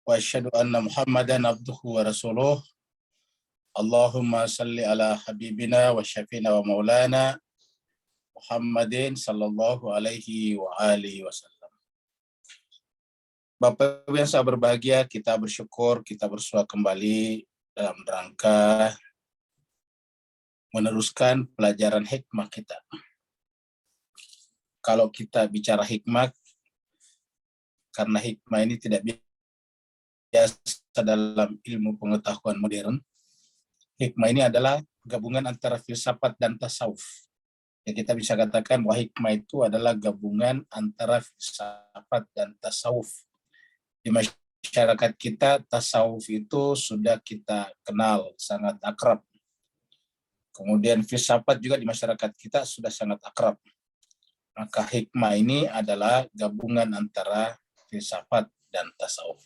wa asyhadu anna Muhammadan abduhu wa rasuluh. Allahumma salli ala habibina wa syafiina wa maulana Muhammadin sallallahu alaihi wa alihi wasallam. Bapak Ibu yang saya berbahagia, kita bersyukur, kita bersua kembali dalam rangka meneruskan pelajaran hikmah kita. Kalau kita bicara hikmah, karena hikmah ini tidak biasa dalam ilmu pengetahuan modern, hikmah ini adalah gabungan antara filsafat dan tasawuf. Ya, kita bisa katakan bahwa hikmah itu adalah gabungan antara filsafat dan tasawuf. Di masyarakat kita, tasawuf itu sudah kita kenal, sangat akrab. Kemudian filsafat juga di masyarakat kita sudah sangat akrab. Maka hikmah ini adalah gabungan antara filsafat dan tasawuf.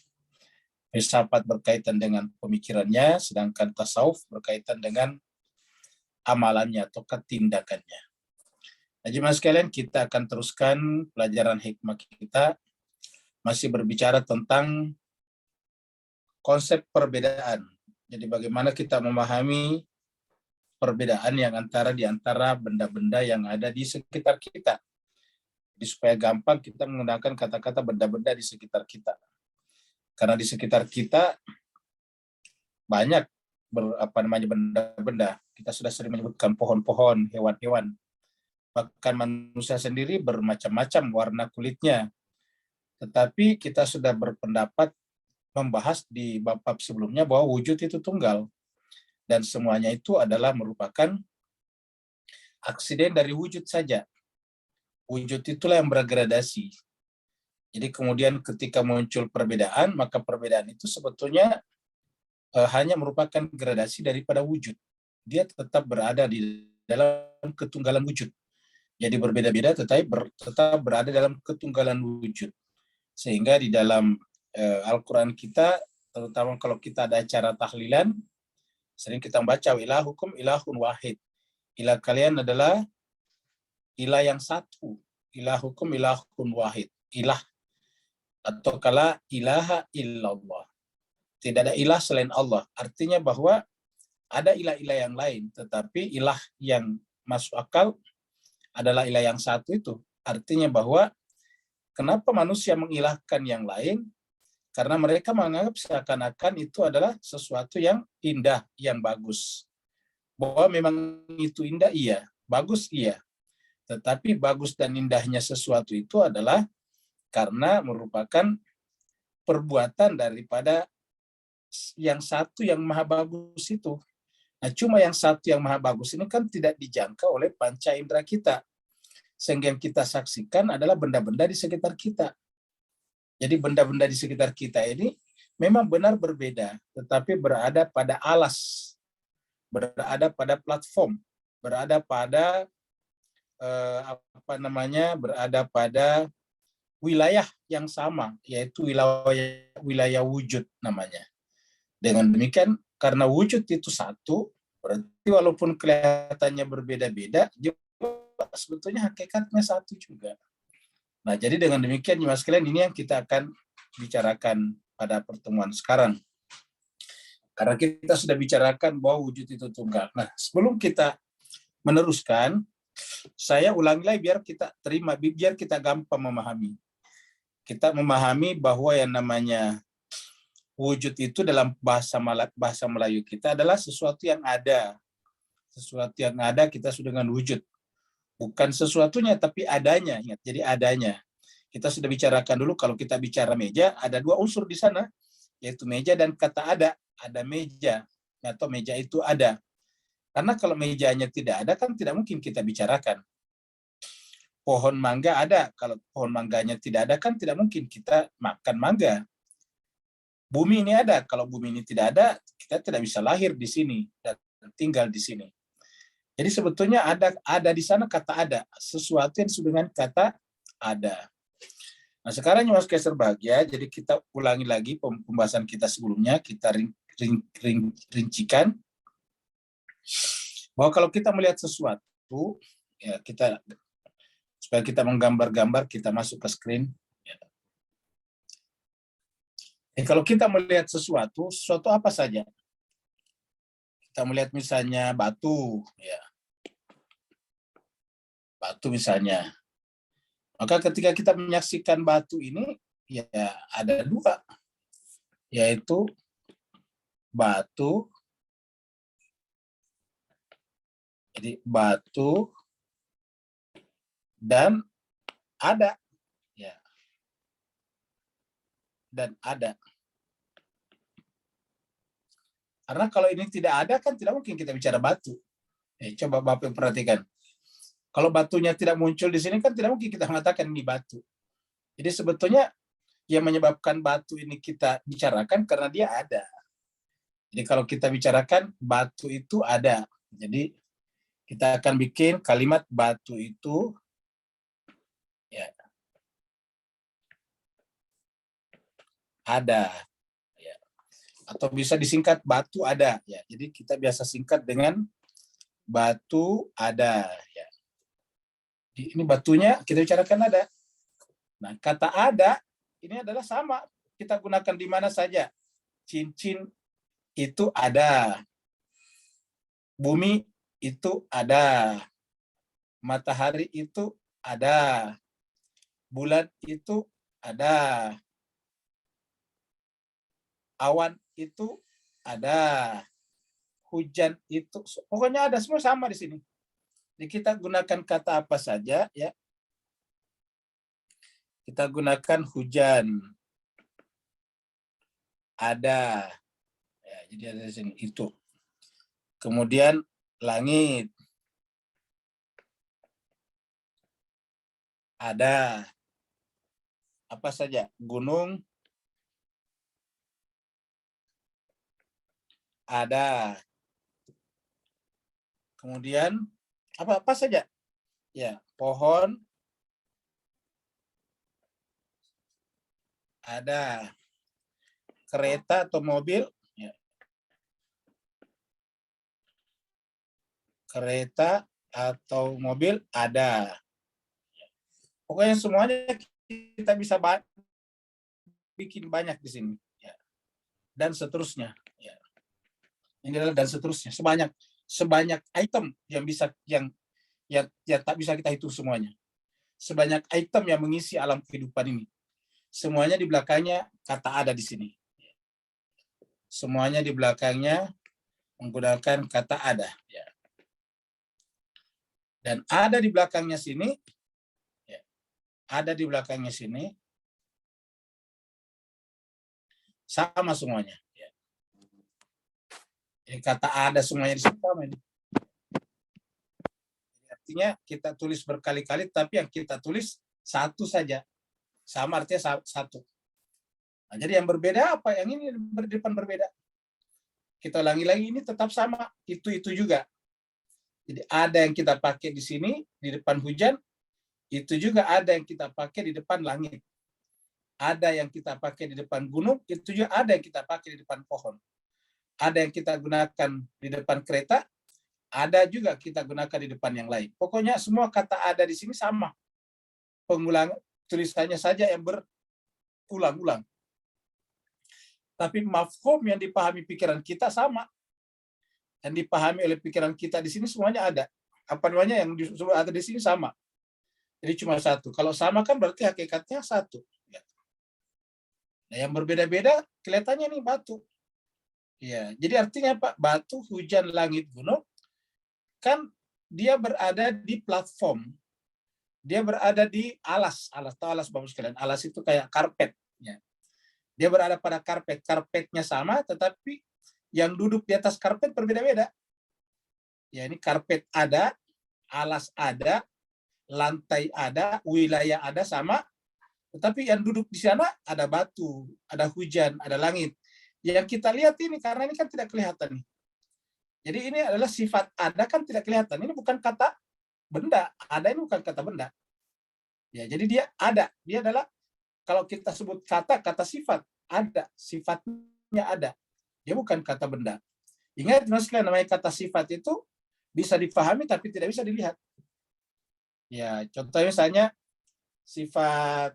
Filsafat berkaitan dengan pemikirannya, sedangkan tasawuf berkaitan dengan amalannya atau tindakannya. Nah, jemaah sekalian, kita akan teruskan pelajaran hikmah kita, masih berbicara tentang konsep perbedaan. Jadi bagaimana kita memahami perbedaan yang di antara benda-benda yang ada di sekitar kita. Jadi supaya gampang kita menggunakan kata-kata benda-benda di sekitar kita. Karena di sekitar kita banyak benda-benda. Kita sudah sering menyebutkan pohon-pohon, hewan-hewan. Bahkan manusia sendiri bermacam-macam warna kulitnya. Tetapi kita sudah berpendapat membahas di bab sebelumnya bahwa wujud itu tunggal. Dan semuanya itu adalah merupakan aksiden dari wujud saja. Wujud itulah yang bergradasi. Jadi kemudian ketika muncul perbedaan, maka perbedaan itu sebetulnya hanya merupakan gradasi daripada wujud. Dia tetap berada di dalam ketunggalan wujud. Jadi berbeda-beda tetapi tetap berada dalam ketunggalan wujud. Sehingga di dalam Al-Quran kita, terutama kalau kita ada acara tahlilan, sering kita membaca ilahukum ilahun wahid. Ilah kalian adalah ilah yang satu. Ilahukum ilahun wahid. Ilah. Atau kala ilaha illallah. Tidak ada ilah selain Allah. Artinya bahwa ada ilah-ilah yang lain. Tetapi ilah yang masuk akal adalah ilah yang satu itu. Artinya bahwa kenapa manusia mengilahkan yang lain? Karena mereka menganggap seakan-akan itu adalah sesuatu yang indah, yang bagus. Bahwa memang itu indah, iya. Bagus, iya. Tetapi bagus dan indahnya sesuatu itu adalah karena merupakan perbuatan daripada yang satu yang maha bagus itu. Nah, cuma yang satu yang maha bagus ini kan tidak dijangkau oleh panca indera kita. Sehingga yang kita saksikan adalah benda-benda di sekitar kita. Jadi benda-benda di sekitar kita ini memang benar berbeda, tetapi berada pada alas, berada pada platform, berada pada berada pada wilayah yang sama, yaitu wilayah wujud namanya. Dengan demikian, karena wujud itu satu, berarti walaupun kelihatannya berbeda-beda, sebetulnya hakikatnya satu juga. Nah, jadi dengan demikian, jemaah sekalian, ini yang kita akan bicarakan pada pertemuan sekarang. Karena kita sudah bicarakan bahwa wujud itu tunggal. Nah, sebelum kita meneruskan, saya ulangi lagi biar kita terima, biar kita gampang memahami. Kita memahami bahwa yang namanya wujud itu dalam bahasa Melayu kita adalah sesuatu yang ada. Sesuatu yang ada kita sudah dengan wujud. Bukan sesuatunya, tapi adanya. Ingat, jadi adanya. Kita sudah bicarakan dulu, kalau kita bicara meja, ada dua unsur di sana, yaitu meja dan kata ada. Ada meja, atau meja itu ada. Karena kalau mejanya tidak ada, kan tidak mungkin kita bicarakan. Pohon mangga ada, kalau pohon mangganya tidak ada, kan tidak mungkin kita makan mangga. Bumi ini ada, kalau bumi ini tidak ada, kita tidak bisa lahir di sini dan tinggal di sini. Jadi sebetulnya ada di sana kata ada, sesuatu yang disebut dengan kata ada. Nah, sekarang Mas Kaiser bahagia, jadi kita ulangi lagi pembahasan kita sebelumnya, kita rincikan bahwa kalau kita melihat sesuatu, ya kita supaya kita menggambar-gambar, kita masuk ke screen. Kalau kita melihat sesuatu apa saja. Kita melihat misalnya batu, ya, batu misalnya. Maka ketika kita menyaksikan batu ini, ya ada dua, yaitu batu, jadi batu dan ada, ya, dan ada. Karena kalau ini tidak ada kan tidak mungkin kita bicara batu. Coba Bapak perhatikan. Kalau batunya tidak muncul di sini kan tidak mungkin kita mengatakan ini batu. Jadi sebetulnya yang menyebabkan batu ini kita bicarakan karena dia ada. Jadi kalau kita bicarakan batu itu ada. Jadi kita akan bikin kalimat batu itu, ya, ada, ya. Atau bisa disingkat batu ada, ya. Jadi kita biasa singkat dengan batu ada, ya. Ini batunya kita bicarakan ada. Nah, kata ada ini adalah sama kita gunakan di mana saja. Cincin itu ada. Bumi itu ada. Matahari itu ada. Bulan itu ada. Awan itu ada. Hujan itu, pokoknya ada, semua sama di sini. Jadi kita gunakan kata apa saja, ya. Kita gunakan hujan. Ada. Ya, jadi ada di sini itu. Kemudian langit. Ada. Apa saja? Gunung. Ada. Kemudian apa saja? Ya, pohon. Ada. Kereta atau mobil. Ya. Kereta atau mobil ada. Pokoknya semuanya kita bisa bikin banyak di sini, ya. Dan seterusnya, ya. Ini adalah dan seterusnya, sebanyak item yang bisa yang tak bisa kita hitung semuanya. Sebanyak item yang mengisi alam kehidupan ini, semuanya di belakangnya kata ada di sini. Semuanya di belakangnya menggunakan kata ada, ya. Dan ada di belakangnya sini, ya. Ada di belakangnya sini sama semuanya, ya. Jadi kata ada semuanya di sini sama ini. Artinya kita tulis berkali-kali, tapi yang kita tulis satu saja. Sama artinya satu. Nah, jadi yang berbeda apa? Yang ini di depan berbeda. Kita ulangi lagi, ini tetap sama. Itu juga. Jadi ada yang kita pakai di sini, di depan hujan. Itu juga ada yang kita pakai di depan langit. Ada yang kita pakai di depan gunung. Itu juga ada yang kita pakai di depan pohon. Ada yang kita gunakan di depan kereta. Ada juga kita gunakan di depan yang lain. Pokoknya semua kata ada di sini sama. Pengulang tulisannya saja yang berulang-ulang. Tapi mafhum yang dipahami pikiran kita sama. Yang dipahami oleh pikiran kita di sini semuanya ada. Apa namanya yang ada di sini sama. Jadi cuma satu. Kalau sama kan berarti hakikatnya satu. Nah, yang berbeda-beda kelihatannya nih batu. Ya, jadi artinya Pak, batu, hujan, langit, gunung kan dia berada di platform. Dia berada di alas. Tahu alas Bapak sekalian. Alas itu kayak karpet, ya. Dia berada pada karpet. Karpetnya sama, tetapi yang duduk di atas karpet berbeda-beda. Ya, ini karpet ada, alas ada, lantai ada, wilayah ada sama, tetapi yang duduk di sana ada batu, ada hujan, ada langit. Yang kita lihat ini, karena ini kan tidak kelihatan nih. Jadi ini adalah sifat ada kan tidak kelihatan. Ini bukan kata benda. Ada ini bukan kata benda. Ya, jadi dia ada. Dia adalah kalau kita sebut kata sifat, ada, sifatnya ada. Dia bukan kata benda. Ingat Mas, namanya kata sifat itu bisa dipahami tapi tidak bisa dilihat. Ya, contohnya misalnya sifat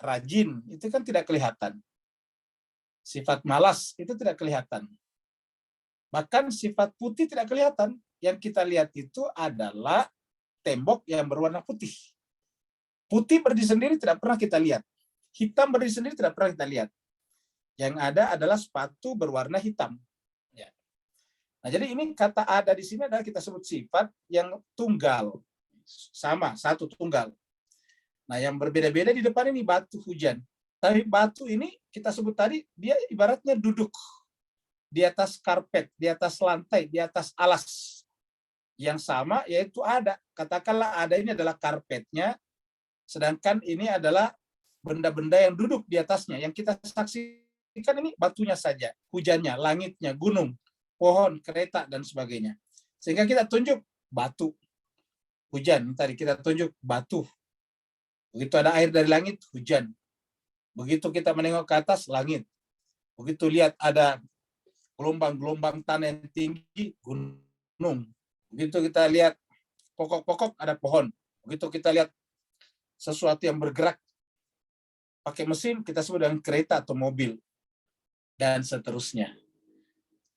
rajin itu kan tidak kelihatan. Sifat malas itu tidak kelihatan. Bahkan sifat putih tidak kelihatan. Yang kita lihat itu adalah tembok yang berwarna putih. Putih berdiri sendiri tidak pernah kita lihat. Hitam berdiri sendiri tidak pernah kita lihat. Yang ada adalah sepatu berwarna hitam. Ya. Nah, jadi ini kata ada di sini adalah kita sebut sifat yang tunggal. Sama, satu tunggal. Nah, yang berbeda-beda di depan ini batu hujan. Tapi batu ini kita sebut tadi, dia ibaratnya duduk di atas karpet, di atas lantai, di atas alas. Yang sama yaitu ada. Katakanlah ada ini adalah karpetnya, sedangkan ini adalah benda-benda yang duduk di atasnya. Yang kita saksikan ini batunya saja, hujannya, langitnya, gunung, pohon, kereta, dan sebagainya. Sehingga kita tunjuk batu. Hujan, tadi kita tunjuk batu. Begitu ada air dari langit, hujan. Begitu kita menengok ke atas, langit. Begitu lihat ada gelombang-gelombang tanah yang tinggi, gunung. Begitu kita lihat pokok-pokok, ada pohon. Begitu kita lihat sesuatu yang bergerak pakai mesin, kita sebut dengan kereta atau mobil. Dan seterusnya.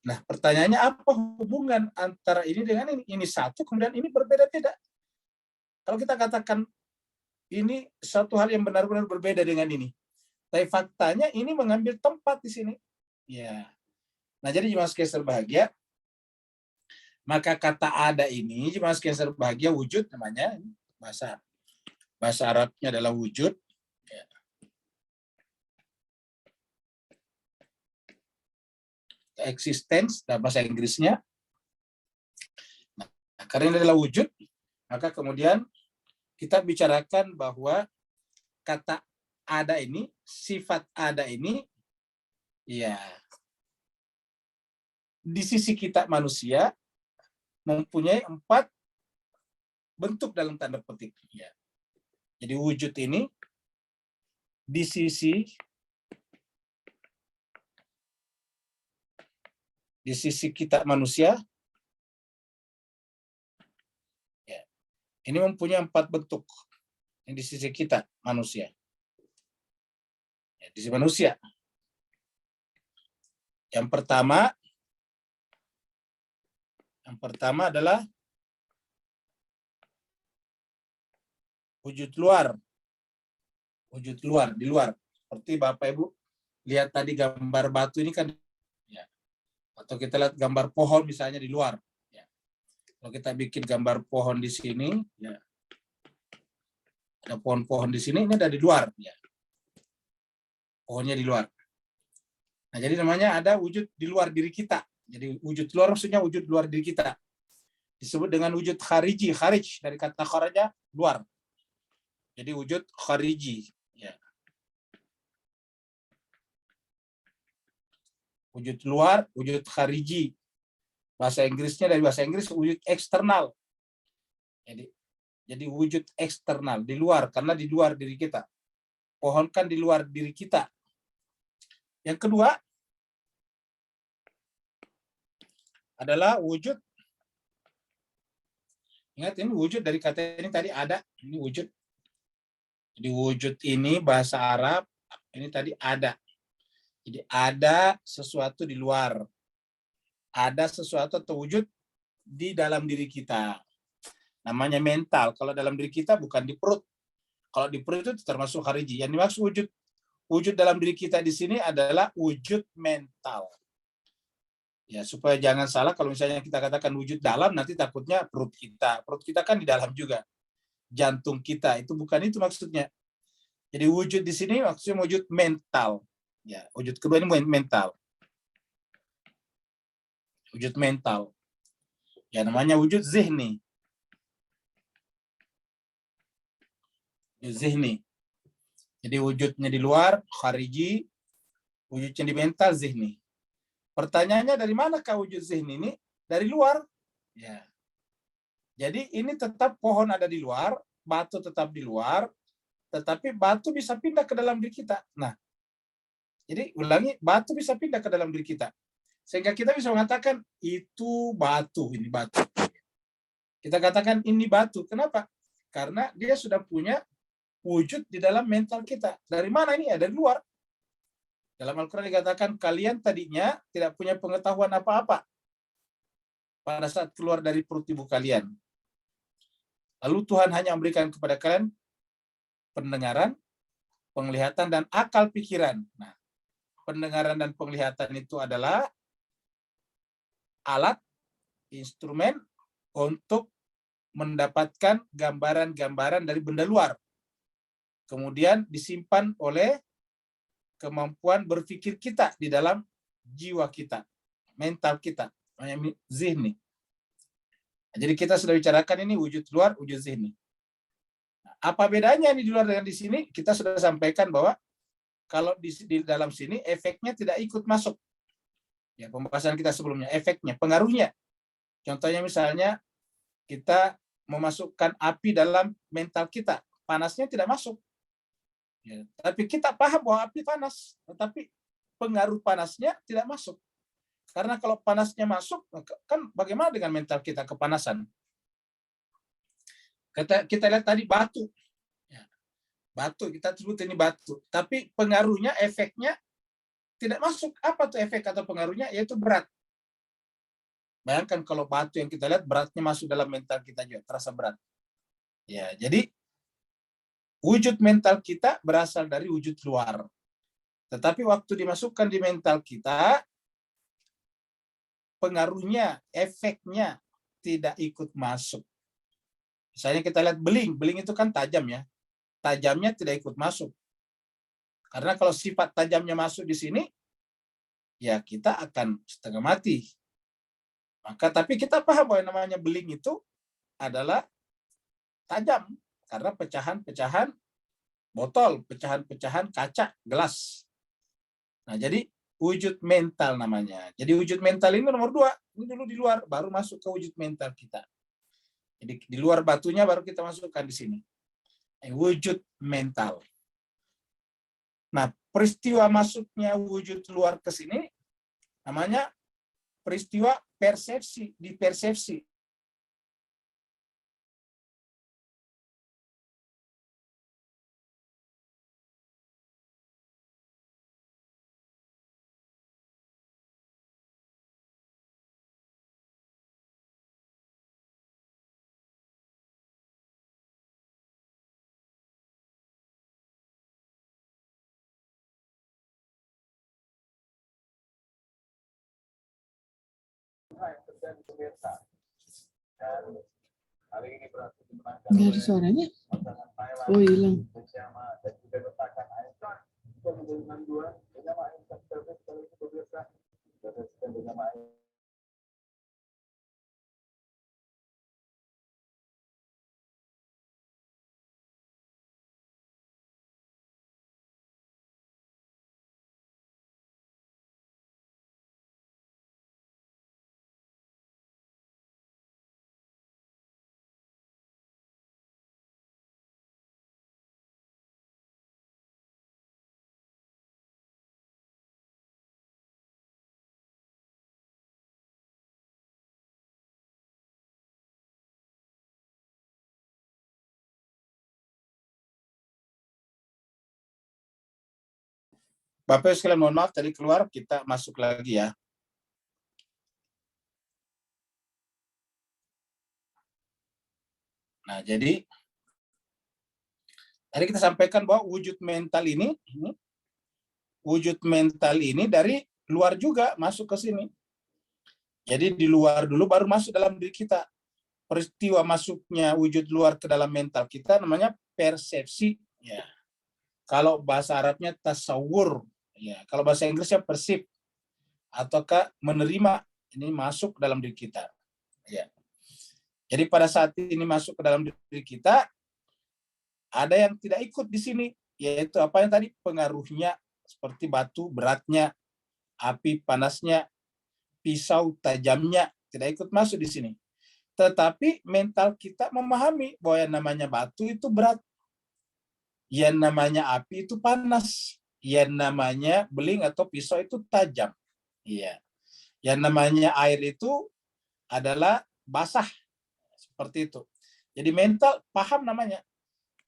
Nah, pertanyaannya apa hubungan antara ini dengan ini? Ini satu, kemudian ini berbeda-beda. Kalau kita katakan ini satu hal yang benar-benar berbeda dengan ini. Tapi faktanya ini mengambil tempat di sini. Ya. Nah, jadi jemaah sekalian berbahagia, maka kata ada ini, jemaah sekalian berbahagia, wujud namanya, bahasa Arabnya adalah wujud. Ya. Existence, dan bahasa Inggrisnya. Nah, karena ini adalah wujud, maka kemudian kita bicarakan bahwa kata ada ini, sifat ada ini, ya, di sisi kita manusia mempunyai 4 bentuk dalam tanda petik. Ya. Jadi wujud ini di sisi kita manusia, ya, ini mempunyai 4 bentuk di sisi kita manusia. Ya, di sisi manusia. Yang pertama adalah wujud luar. Wujud luar, di luar. Seperti Bapak Ibu lihat tadi gambar batu ini kan, ya. Atau kita lihat gambar pohon misalnya di luar. Ya. Kalau kita bikin gambar pohon di sini, ya. Ada pohon-pohon di sini, ini ada di luar. Ya. Pohonnya di luar. Nah, jadi namanya ada wujud di luar diri kita. Jadi wujud luar maksudnya wujud luar diri kita. Disebut dengan wujud khariji. Kharij dari kata kharaja, luar. Jadi wujud khariji. Ya. Wujud luar, wujud khariji. Bahasa Inggrisnya dari bahasa Inggris wujud eksternal. Jadi wujud eksternal, di luar, karena di luar diri kita. Pohon kan di luar diri kita. Yang kedua adalah wujud. Ingat ini wujud dari kata ini tadi ada, ini wujud. Jadi wujud ini bahasa Arab, ini tadi ada. Jadi ada sesuatu di luar. Ada sesuatu atau wujud di dalam diri kita. Namanya mental. Kalau dalam diri kita bukan di perut. Kalau di perut itu termasuk khariji. Yang dimaksud wujud dalam diri kita di sini adalah wujud mental. Ya, supaya jangan salah kalau misalnya kita katakan wujud dalam, nanti takutnya perut kita. Perut kita kan di dalam juga. Jantung kita, itu bukan itu maksudnya. Jadi wujud di sini maksudnya wujud mental. Ya, wujud kedua ini mental. Wujud mental. Ya, namanya wujud zihni. Wujud zihni. Jadi wujudnya di luar, khariji, wujudnya di mental, zihni. Pertanyaannya dari manakah wujud zihni ini? Dari luar. Ya. Jadi ini tetap pohon ada di luar, batu tetap di luar, tetapi batu bisa pindah ke dalam diri kita. Nah, jadi ulangi, batu bisa pindah ke dalam diri kita. Sehingga kita bisa mengatakan, itu batu, ini batu. Kita katakan, ini batu. Kenapa? Karena dia sudah punya wujud di dalam mental kita. Dari mana ini? Dari luar. Dalam Al-Quran dikatakan kalian tadinya tidak punya pengetahuan apa-apa pada saat keluar dari perut ibu kalian. Lalu Tuhan hanya memberikan kepada kalian pendengaran, penglihatan, dan akal pikiran. Nah, pendengaran dan penglihatan itu adalah alat, instrumen untuk mendapatkan gambaran-gambaran dari benda luar. Kemudian disimpan oleh kemampuan berpikir kita di dalam jiwa kita, mental kita, zihni. Jadi kita sudah bicarakan ini wujud luar, wujud zihni. Apa bedanya ini di luar dengan di sini? Kita sudah sampaikan bahwa kalau di dalam sini efeknya tidak ikut masuk. Ya, pembahasan kita sebelumnya, efeknya, pengaruhnya. Contohnya misalnya kita memasukkan api dalam mental kita, panasnya tidak masuk. Ya, tapi kita paham bahwa api panas, tetapi pengaruh panasnya tidak masuk. Karena kalau panasnya masuk, kan bagaimana dengan mental kita kepanasan? Kita lihat tadi batu. Ya, batu, kita sebut ini batu. Tapi pengaruhnya, efeknya tidak masuk. Apa tuh efek atau pengaruhnya? Yaitu berat. Bayangkan kalau batu yang kita lihat beratnya masuk dalam mental kita juga, terasa berat. Ya, jadi wujud mental kita berasal dari wujud luar. Tetapi waktu dimasukkan di mental kita, pengaruhnya, efeknya tidak ikut masuk. Misalnya kita lihat beling, beling itu kan tajam ya. Tajamnya tidak ikut masuk. Karena kalau sifat tajamnya masuk di sini, ya kita akan setengah mati. Maka tapi kita paham bahwa yang namanya beling itu adalah tajam karena pecahan-pecahan botol, pecahan-pecahan kaca, gelas. Nah, jadi wujud mental namanya. Jadi wujud mental ini nomor 2. Ini dulu di luar, baru masuk ke wujud mental kita. Jadi di luar batunya baru kita masukkan di sini. Wujud mental. Nah, peristiwa masuknya wujud luar ke sini namanya peristiwa persepsi, di persepsi. Nggak ada suaranya? Oh, hilang. Bapak sekalian mohon maaf tadi keluar, kita masuk lagi ya. Nah, jadi tadi kita sampaikan bahwa wujud mental ini dari luar juga masuk ke sini. Jadi di luar dulu baru masuk dalam diri kita. Peristiwa masuknya wujud luar ke dalam mental kita namanya persepsi. Ya. Kalau bahasa Arabnya tasawur. Ya. Kalau bahasa Inggrisnya perceive. Ataukah menerima ini masuk ke dalam diri kita. Ya. Jadi pada saat ini masuk ke dalam diri kita, ada yang tidak ikut di sini, yaitu apa yang tadi pengaruhnya seperti batu beratnya, api panasnya, pisau tajamnya tidak ikut masuk di sini. Tetapi mental kita memahami bahwa yang namanya batu itu berat, yang namanya api itu panas, yang namanya beling atau pisau itu tajam. Iya. Yang namanya air itu adalah basah. Seperti itu. Jadi mental paham namanya.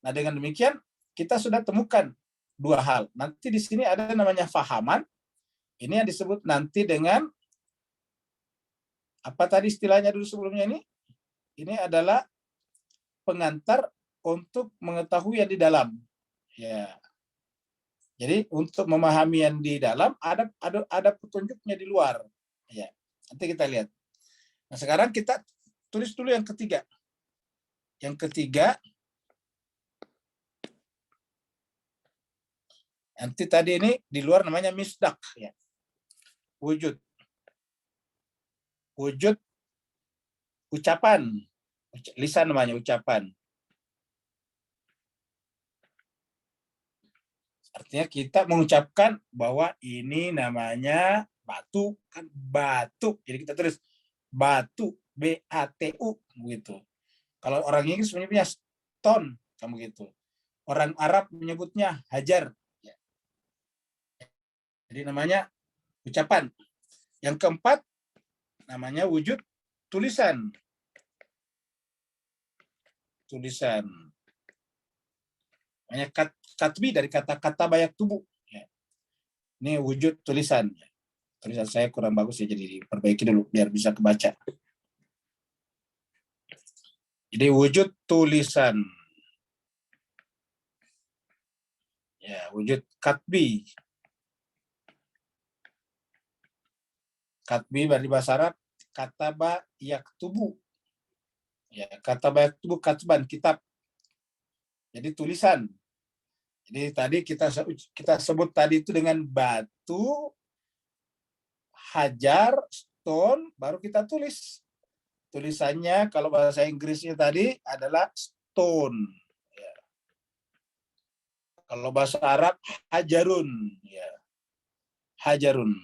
Nah, dengan demikian kita sudah temukan dua hal. Nanti di sini ada namanya fahaman. Ini yang disebut nanti dengan apa tadi istilahnya dulu sebelumnya ini? Ini adalah pengantar untuk mengetahui yang di dalam. Ya. Jadi untuk memahami yang di dalam ada petunjuknya di luar. Ya. Nanti kita lihat. Nah, sekarang kita tulis dulu yang ketiga. Yang ketiga, nanti tadi ini di luar namanya misdak, ya. Wujud. Wujud ucapan. Lisan namanya ucapan. Artinya kita mengucapkan bahwa ini namanya batu, kan batu. Jadi kita tulis batu, B-A-T-U, begitu. Kalau orang Inggris menyebutnya stone, kamu gitu. Orang Arab menyebutnya hajar. Jadi namanya ucapan. Yang keempat namanya wujud tulisan. Tulisan. Namanya katbi dari kata-kata bayak tubuh. Ini wujud tulisan. Tulisan saya kurang bagus ya, jadi diperbaiki dulu biar bisa kebaca. Jadi wujud tulisan. Ya, wujud katbi. Katbi dari bahasa Arab kataba yaktubu. Ya, kataba yaktubu katban, kitab. Jadi tulisan. Jadi tadi kita sebut tadi itu dengan batu, hajar, stone, baru kita tulis. Tulisannya kalau bahasa Inggrisnya tadi adalah stone. Ya. Kalau bahasa Arab hajarun. Ya. Hajarun.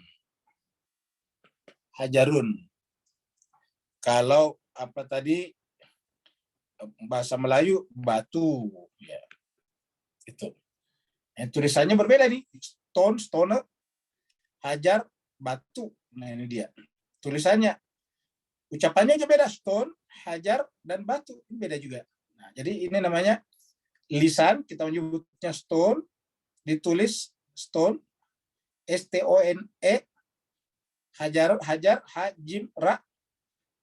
Hajarun. Kalau apa tadi bahasa Melayu batu. Ya. Itu. Tulisannya berbeda nih. Stone, stone, hajar, batu. Nah ini dia. Tulisannya. Ucapannya aja beda, stone, hajar, dan batu. Ini beda juga. Nah, jadi ini namanya lisan, kita menyebutnya stone, ditulis stone, S-T-O-N-E, hajar, hajar, hajim, ra,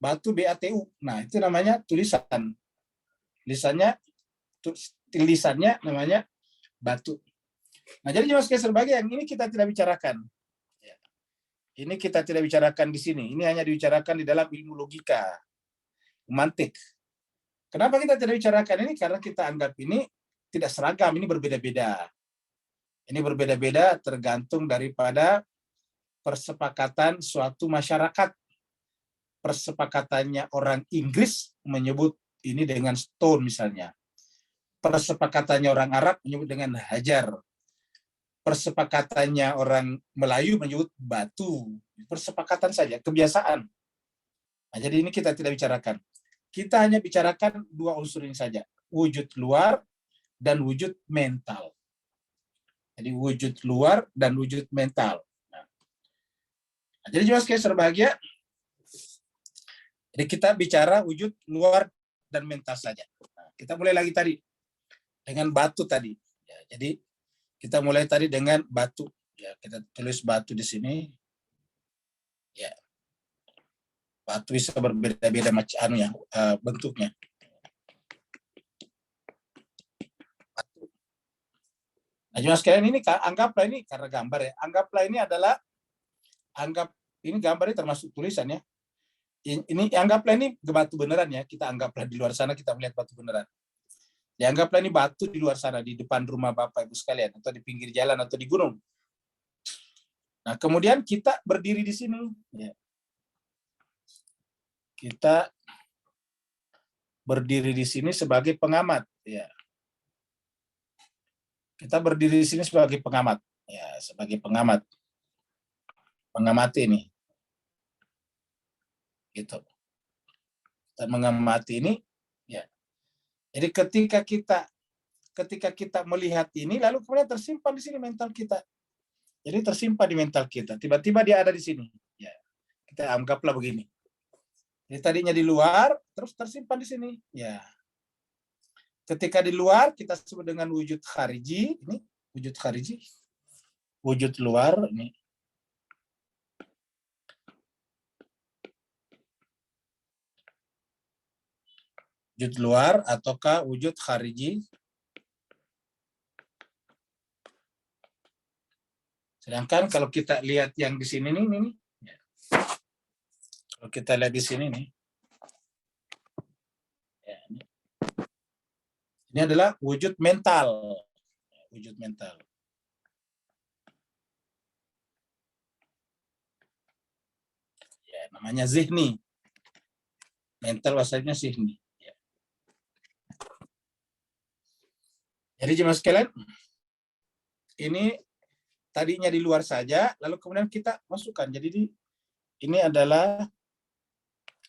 batu, B-A-T-U. Nah, itu namanya tulisan. Lisannya namanya batu. Nah, jadi Mas Kaiser bagian ini kita tidak bicarakan. Ini kita tidak bicarakan di sini. Ini hanya dibicarakan di dalam ilmu logika, mantik. Kenapa kita tidak bicarakan ini? Karena kita anggap ini tidak seragam, ini berbeda-beda. Ini berbeda-beda tergantung daripada persepakatan suatu masyarakat. Persepakatannya orang Inggris menyebut ini dengan stone misalnya. Persepakatannya orang Arab menyebut dengan hajar. Persepakatannya orang Melayu menyebut batu. Persepakatan saja, kebiasaan. Nah, jadi ini kita tidak bicarakan. Kita hanya bicarakan dua unsur ini saja. Wujud luar dan wujud mental. Jadi wujud luar dan wujud mental. Nah, jadi Mas Kaiser bahagia. Jadi kita bicara wujud luar dan mental saja. Nah, kita mulai lagi tadi dengan batu tadi. Ya, jadi kita mulai tadi dengan batu. Ya, kita tulis batu di sini. Ya, batu bisa berbeda-beda macam ya bentuknya. Batu. Nah, cuma sekalian ini anggaplah ini karena gambar ya. Anggaplah ini adalah ini gambar ini termasuk tulisan ya. Ini anggaplah ini batu beneran ya. Kita anggaplah di luar sana kita melihat batu beneran. Dianggaplah ini batu di luar sana, di depan rumah Bapak Ibu sekalian, atau di pinggir jalan, atau di gunung. Nah, kemudian kita berdiri di sini. Ya. Kita berdiri di sini sebagai pengamat. Ya. Kita berdiri di sini sebagai pengamat. Ya, sebagai pengamat. Pengamati ini. Gitu. Kita mengamati ini. Ya. Jadi ketika kita melihat ini, lalu kemudian tersimpan di sini mental kita. Jadi tersimpan di mental kita. Tiba-tiba dia ada di sini. Ya, kita anggaplah begini. Jadi tadinya di luar, terus tersimpan di sini. Ya. Ketika di luar kita sebut dengan wujud khariji. Ini wujud khariji, wujud luar ini. Wujud luar ataukah wujud khariji. Sedangkan kalau kita lihat yang di sini nih. Kalau kita lihat di sini nih. Ya, ini adalah wujud mental. Wujud mental. Ya, namanya zihni. Mental bahasanya zihni. Ya. Jadi jemaah sekalian, ini tadinya di luar saja, lalu kemudian kita masukkan. Jadi ini adalah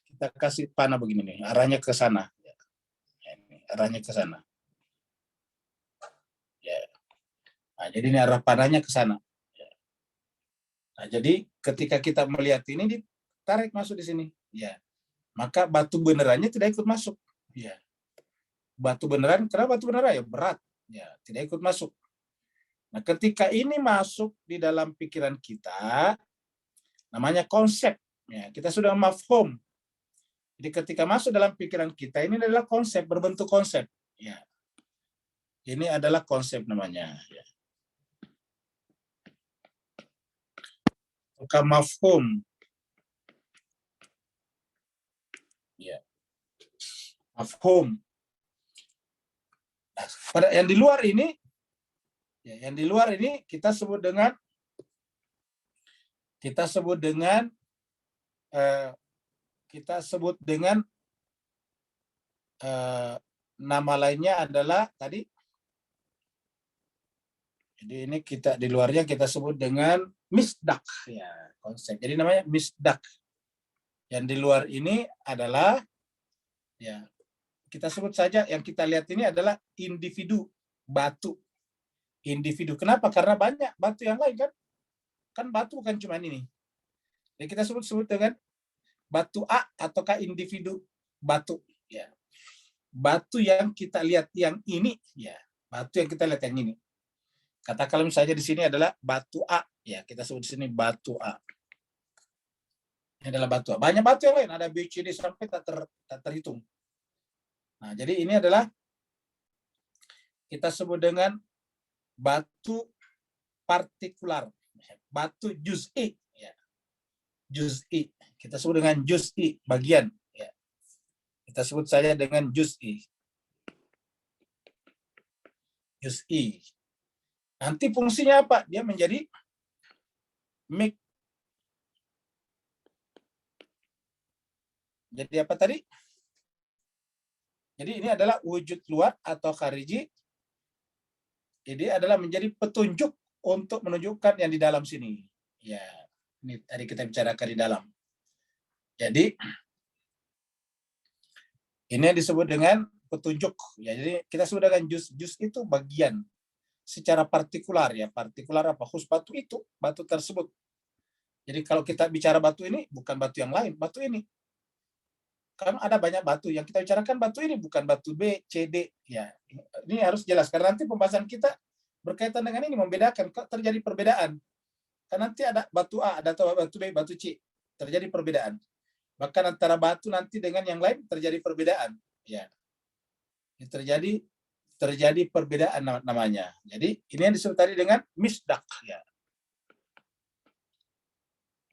kita kasih panah begini nih, arahnya ke sana. Ya, ini, arahnya ke sana. Ya. Nah, jadi ini arah panahnya ke sana. Ya. Nah, jadi ketika kita melihat ini ditarik masuk di sini. Ya. Maka batu benerannya tidak ikut masuk. Ya. Batu beneran, kenapa batu beneran? Ya berat. Ya, tidak ikut masuk. Nah, ketika ini masuk di dalam pikiran kita, namanya konsep. Ya, kita sudah mafhum. Jadi ketika masuk dalam pikiran kita, ini adalah konsep, berbentuk konsep. Ya. Ini adalah konsep namanya. Ya. Maka mafhum. Ya. Mafhum. Nah, pada yang di luar ini, ya, yang di luar ini kita sebut dengan nama lainnya adalah tadi. Jadi ini kita di luarnya kita sebut dengan misdak, ya, konsep. Jadi namanya misdak. Yang di luar ini adalah, ya, kita sebut saja yang kita lihat ini adalah individu batu. Individu. Kenapa? Karena banyak batu yang lain kan. Kan batu bukan cuma ini. Jadi kita sebut dengan batu A ataukah individu batu. Ya. Batu yang kita lihat yang ini, ya, batu yang kita lihat yang ini. Katakanlah misalnya di sini adalah batu A, ya, kita sebut di sini batu A. Ini adalah batu A. Banyak batu yang lain, ada B, C, D sampai tak terhitung. Nah, jadi ini adalah kita sebut dengan batu partikular, batu juz'i, ya. Juz'i. Kita sebut dengan juz'i, bagian, ya. Kita sebut saja dengan juz'i. Juz'i. Nanti fungsinya apa? Dia menjadi mik. Jadi apa tadi? Jadi ini adalah wujud luar atau khariji. Ini adalah menjadi petunjuk untuk menunjukkan yang di dalam sini. Ya, ini tadi kita bicarakan di dalam. Jadi ini yang disebut dengan petunjuk. Ya, jadi kita sebut dengan juz itu bagian secara partikular, ya. Partikular apa? Khusus batu itu, batu tersebut. Jadi kalau kita bicara batu ini bukan batu yang lain, batu ini. Kan ada banyak batu yang kita bicarakan, batu ini bukan batu B, C, D, ya. Ini harus jelas karena nanti pembahasan kita berkaitan dengan ini, membedakan kok terjadi perbedaan. Karena nanti ada batu A, ada batu B, batu C, terjadi perbedaan. Bahkan antara batu nanti dengan yang lain terjadi perbedaan, ya. Terjadi perbedaan namanya. Jadi ini yang disebut tadi dengan misdak, ya.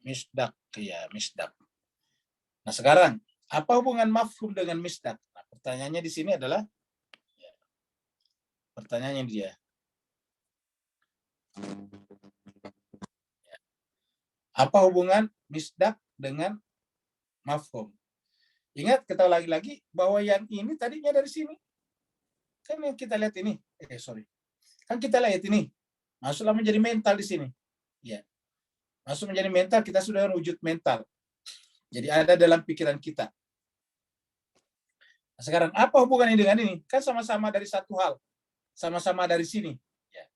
Misdak, ya, misdak. Nah, sekarang apa hubungan mafhum dengan misdak? Nah, pertanyaannya di sini adalah, ya, pertanyaannya dia. Ya. Apa hubungan misdak dengan mafhum? Ingat, kita lagi-lagi bahwa yang ini tadinya dari sini. Kan yang kita lihat ini, kan kita lihat ini, masuklah menjadi mental di sini. Ya. Masuk menjadi mental, kita sudah wujud mental. Jadi ada dalam pikiran kita. Nah, sekarang apa hubungannya dengan ini? Kan sama-sama dari satu hal. Sama-sama dari sini. Ya.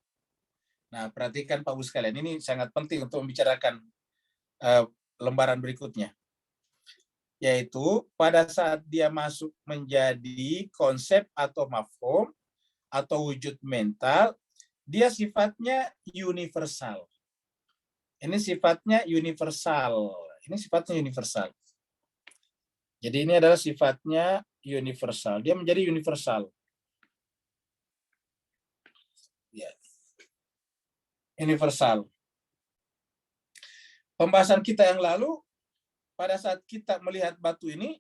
Nah, perhatikan Pak Bu sekalian, ini sangat penting untuk membicarakan lembaran berikutnya. Yaitu pada saat dia masuk menjadi konsep atau mafhum atau wujud mental, dia sifatnya universal. Ini sifatnya universal. Ini sifatnya universal. Jadi ini adalah sifatnya universal. Dia menjadi universal. Ya. Universal. Pembahasan kita yang lalu, pada saat kita melihat batu ini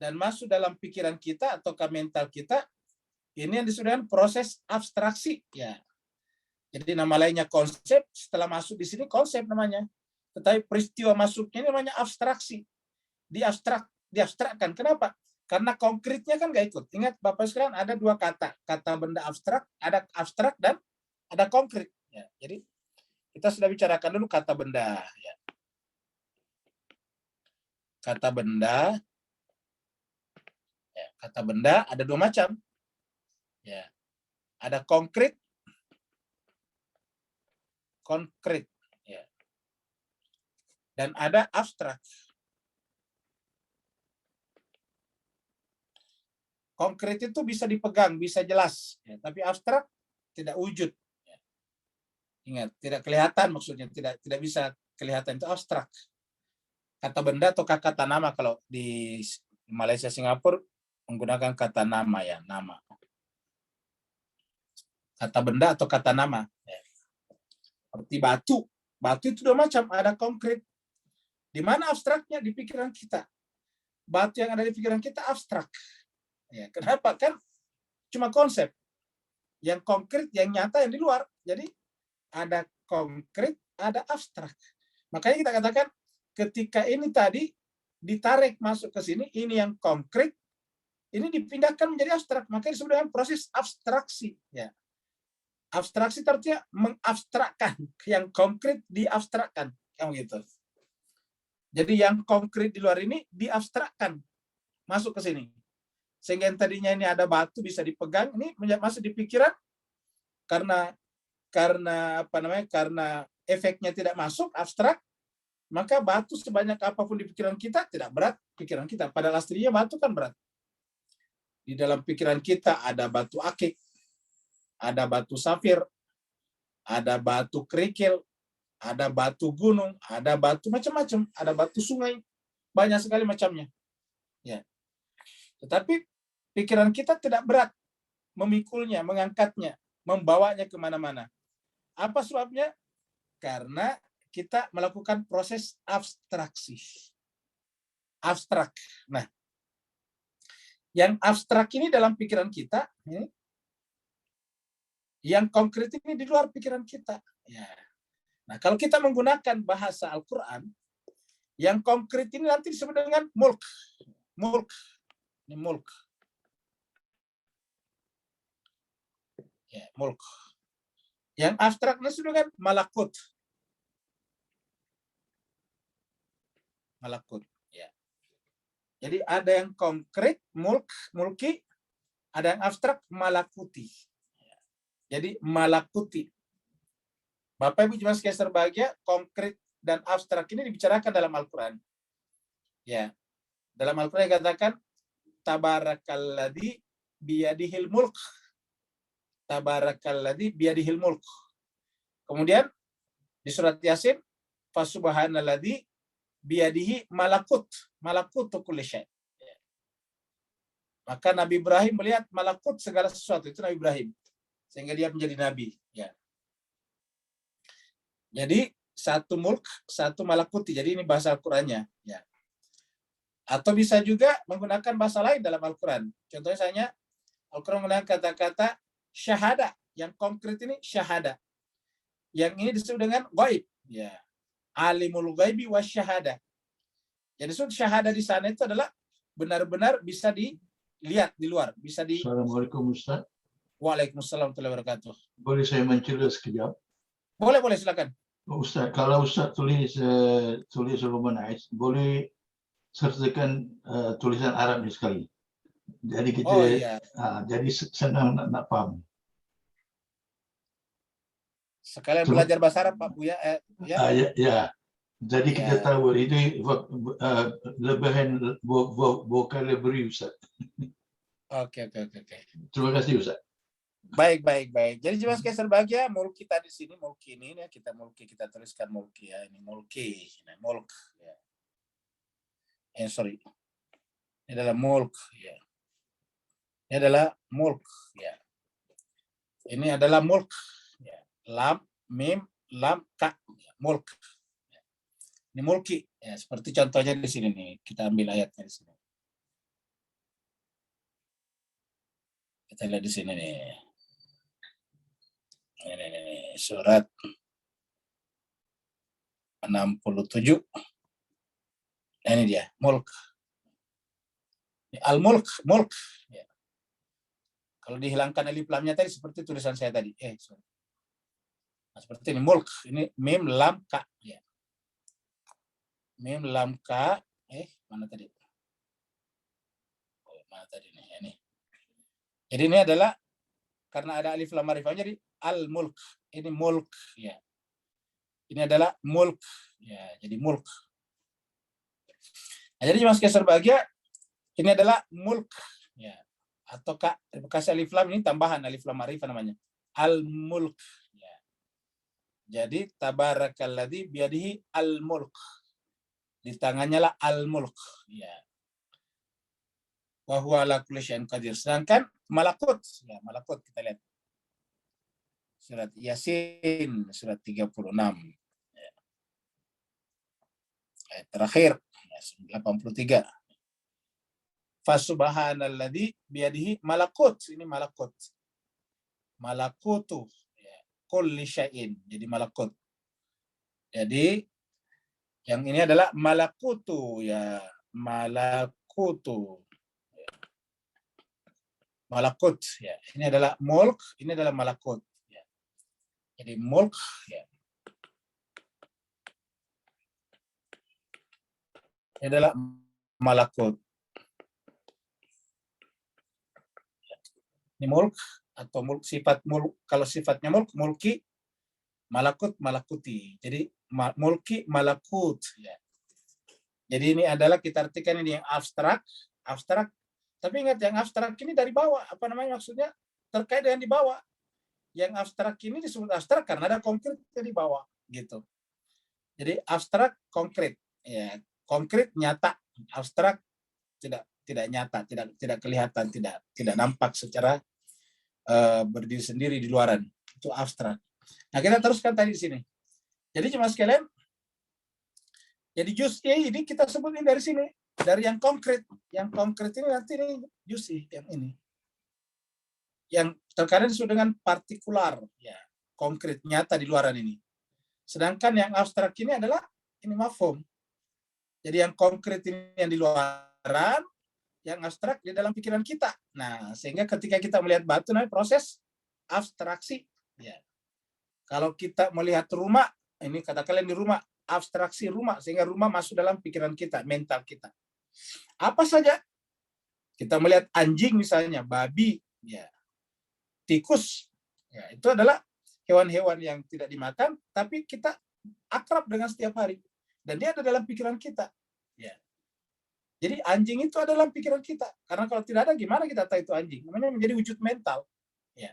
dan masuk dalam pikiran kita atau mental kita, ini yang disebut dengan proses abstraksi. Ya. Jadi nama lainnya konsep. Setelah masuk di sini konsep namanya. Tetapi peristiwa masuknya ini namanya abstraksi. Diabstrakkan. Kenapa? Karena konkretnya kan nggak ikut. Ingat Bapak sekalian, ada dua kata. Kata benda abstrak, ada abstrak dan ada konkret. Ya, jadi kita sudah bicarakan dulu kata benda. Ya. Kata benda. Ya, kata benda ada dua macam. Ya. Ada konkret. Ya. Dan ada abstrak. Konkret itu bisa dipegang, bisa jelas, ya, tapi abstrak tidak wujud. Ya. Ingat, tidak kelihatan maksudnya, tidak bisa kelihatan, itu abstrak. Kata benda atau kata nama kalau di Malaysia Singapura menggunakan kata nama ya, nama. Kata benda atau kata nama. Ya. Seperti batu. Batu itu dua macam, ada konkret. Di mana abstraknya? Di pikiran kita. Batu yang ada di pikiran kita abstrak. Ya, kenapa? Kan cuma konsep. Yang konkret, yang nyata, yang di luar. Jadi ada konkret, ada abstrak. Makanya kita katakan ketika ini tadi ditarik masuk ke sini, ini yang konkret, ini dipindahkan menjadi abstrak. Makanya disebut dengan proses abstraksi. Ya. Abstraksi artinya mengabstrakkan, yang konkret diabstrakkan, yang gitu. Jadi yang konkret di luar ini diabstrakkan masuk ke sini. Sehingga yang tadinya ini ada batu bisa dipegang, ini masuk di pikiran karena apa namanya? Karena efeknya tidak masuk abstrak, maka batu sebanyak apapun di pikiran kita tidak berat pikiran kita. Padahal aslinya batu kan berat. Di dalam pikiran kita ada batu akik, ada batu safir, ada batu kerikil, ada batu gunung, ada batu macam-macam, ada batu sungai, banyak sekali macamnya. Ya. Tetapi pikiran kita tidak berat memikulnya, mengangkatnya, membawanya kemana-mana. Apa sebabnya? Karena kita melakukan proses abstraksi. Abstrak. Nah, yang abstrak ini dalam pikiran kita, yang konkret ini di luar pikiran kita. Ya. Nah, kalau kita menggunakan bahasa Al-Quran, yang konkret ini nanti disebut dengan mulk. Mulk. Ini mulk. Ya, mulk. Yang abstraknya disebut dengan malakut. Malakut. Ya. Jadi ada yang konkret, mulki, ada yang abstrak, malakuti. Ya. Jadi malakuti. Bapak Ibu Jemaat sekalian berbahagia, konkret dan abstrak ini dibicarakan dalam Al-Quran. Ya, dalam Al-Quran dikatakan tabarakalladzi biyadihil mulk. Tabarakalladzi biyadihil mulk. Kemudian di surat Yasin fasubhanalladzi biyadihi malakut kulli syai'. Maka Nabi Ibrahim melihat malakut segala sesuatu, itu Nabi Ibrahim. Sehingga dia menjadi nabi, ya. Jadi satu mulk, satu malakuti. Jadi ini bahasa Al-Qur'annya, ya. Atau bisa juga menggunakan bahasa lain dalam Al-Qur'an. Contohnya misalnya Al-Qur'an menggunakan kata-kata syahada. Yang konkret ini syahada. Yang ini disebut dengan ghaib, ya. Alimul ghaibi wasyahada. Jadi disebut syahada di sana itu adalah benar-benar bisa dilihat di luar, bisa di. Assalamualaikum Ustaz. Waalaikumsalam warahmatullahi wabarakatuh. Boleh saya mencela sekejap? Boleh, silakan. Ustaz, kalau Ustaz tulis Roman Ais, boleh sertakan tulisan Arab ni sekali. Jadi kita iya. Jadi senang nak faham. Sekalian belajar bahasa Arab Pak Buya. Ya. Jadi kita tahu itu lebihan vocabulary Ustaz. Oke. Terima kasih Ustaz. Baik. Jadi jemaah sekalian berbahagia, mulki tadi sini, mulki ini ya, kita tuliskan mulki ya, ini mulki, nah, mulk ya. Sorry. Ini adalah mulk ya. Ini adalah mulk ya. Ini adalah mulk ya. Lam, mim, lam, ka ya. Mulk. Ya. Ini mulki ya, seperti contohnya di sini nih. Kita ambil ayatnya di sini. Kita lihat di sini nih. Ini surat 67. Nah, ini dia, mulk. Al-mulk, mulk. Ya. Kalau dihilangkan alif lamnya tadi seperti tulisan saya tadi. Sorry. Nah, seperti ini mulk. Ini mim lam ka. Ya. Mim lam ka. Mana tadi? Mana tadi nih? Ini. Jadi ini adalah karena ada alif lam ma'rifah jadi al-mulk. Ini mulk. Ya. Ini adalah mulk. Ya, jadi mulk. Nah, jadi jemaah sekalian berbahagia, ini adalah mulk. Ya. Atau kasih alif lam ini tambahan alif lam ma'rifah namanya. Al-mulk. Ya. Jadi tabarakalladzi biyadihi al-mulk. Di tangannya lah al-mulk. Ya. Wa huwa ala kulli syai'in qadir. Sedangkan malakut, ya malakut kita lihat. Surat Yasin surat 36. Ya. Ayat terakhir ya, 83. Fasubhanalladzi biyadihi malakut. Ini malakut. Malakutu ya, kulli syai'in. Jadi malakut. Jadi yang ini adalah malakutu ya, malakutu. Ya. Malakut ya. Ini adalah mulk, ini adalah malakut ya. Jadi mulk ya. Ini adalah malakut. Ini mulk atau mulk sifat mulk, kalau sifatnya mulk mulki, malakut malakuti. Jadi mulki malakut ya. Jadi ini adalah kita artikan ini yang abstrak. Tapi ingat yang abstrak ini dari bawah, apa namanya maksudnya terkait dengan di bawah. Yang abstrak ini disebut abstrak karena ada konkret di bawah gitu. Jadi abstrak konkret ya, konkret nyata, abstrak tidak nyata, tidak kelihatan, tidak nampak secara berdiri sendiri di luaran. Itu abstrak. Nah, kita teruskan tadi di sini. Jadi jemaah sekalian, jadi juz'i ini kita sebutin dari sini, dari yang konkret. Yang konkret ini nanti ini juz'i yang ini. Yang terkadang disebut dengan partikular, ya, konkret nyata di luaran ini. Sedangkan yang abstrak ini adalah ini mafhum. Jadi yang konkret ini yang di luaran, yang abstrak di dalam pikiran kita. Nah, sehingga ketika kita melihat batu namanya proses abstraksi. Ya. Kalau kita melihat rumah, ini kata kalian di rumah, abstraksi rumah, sehingga rumah masuk dalam pikiran kita, mental kita. Apa saja? Kita melihat anjing misalnya, babi, ya, tikus, ya, itu adalah hewan-hewan yang tidak dimakan, tapi kita akrab dengan setiap hari. Dan dia ada dalam pikiran kita. Ya. Jadi anjing itu ada dalam pikiran kita. Karena kalau tidak ada, gimana kita tahu itu anjing? Namanya menjadi wujud mental. Ya.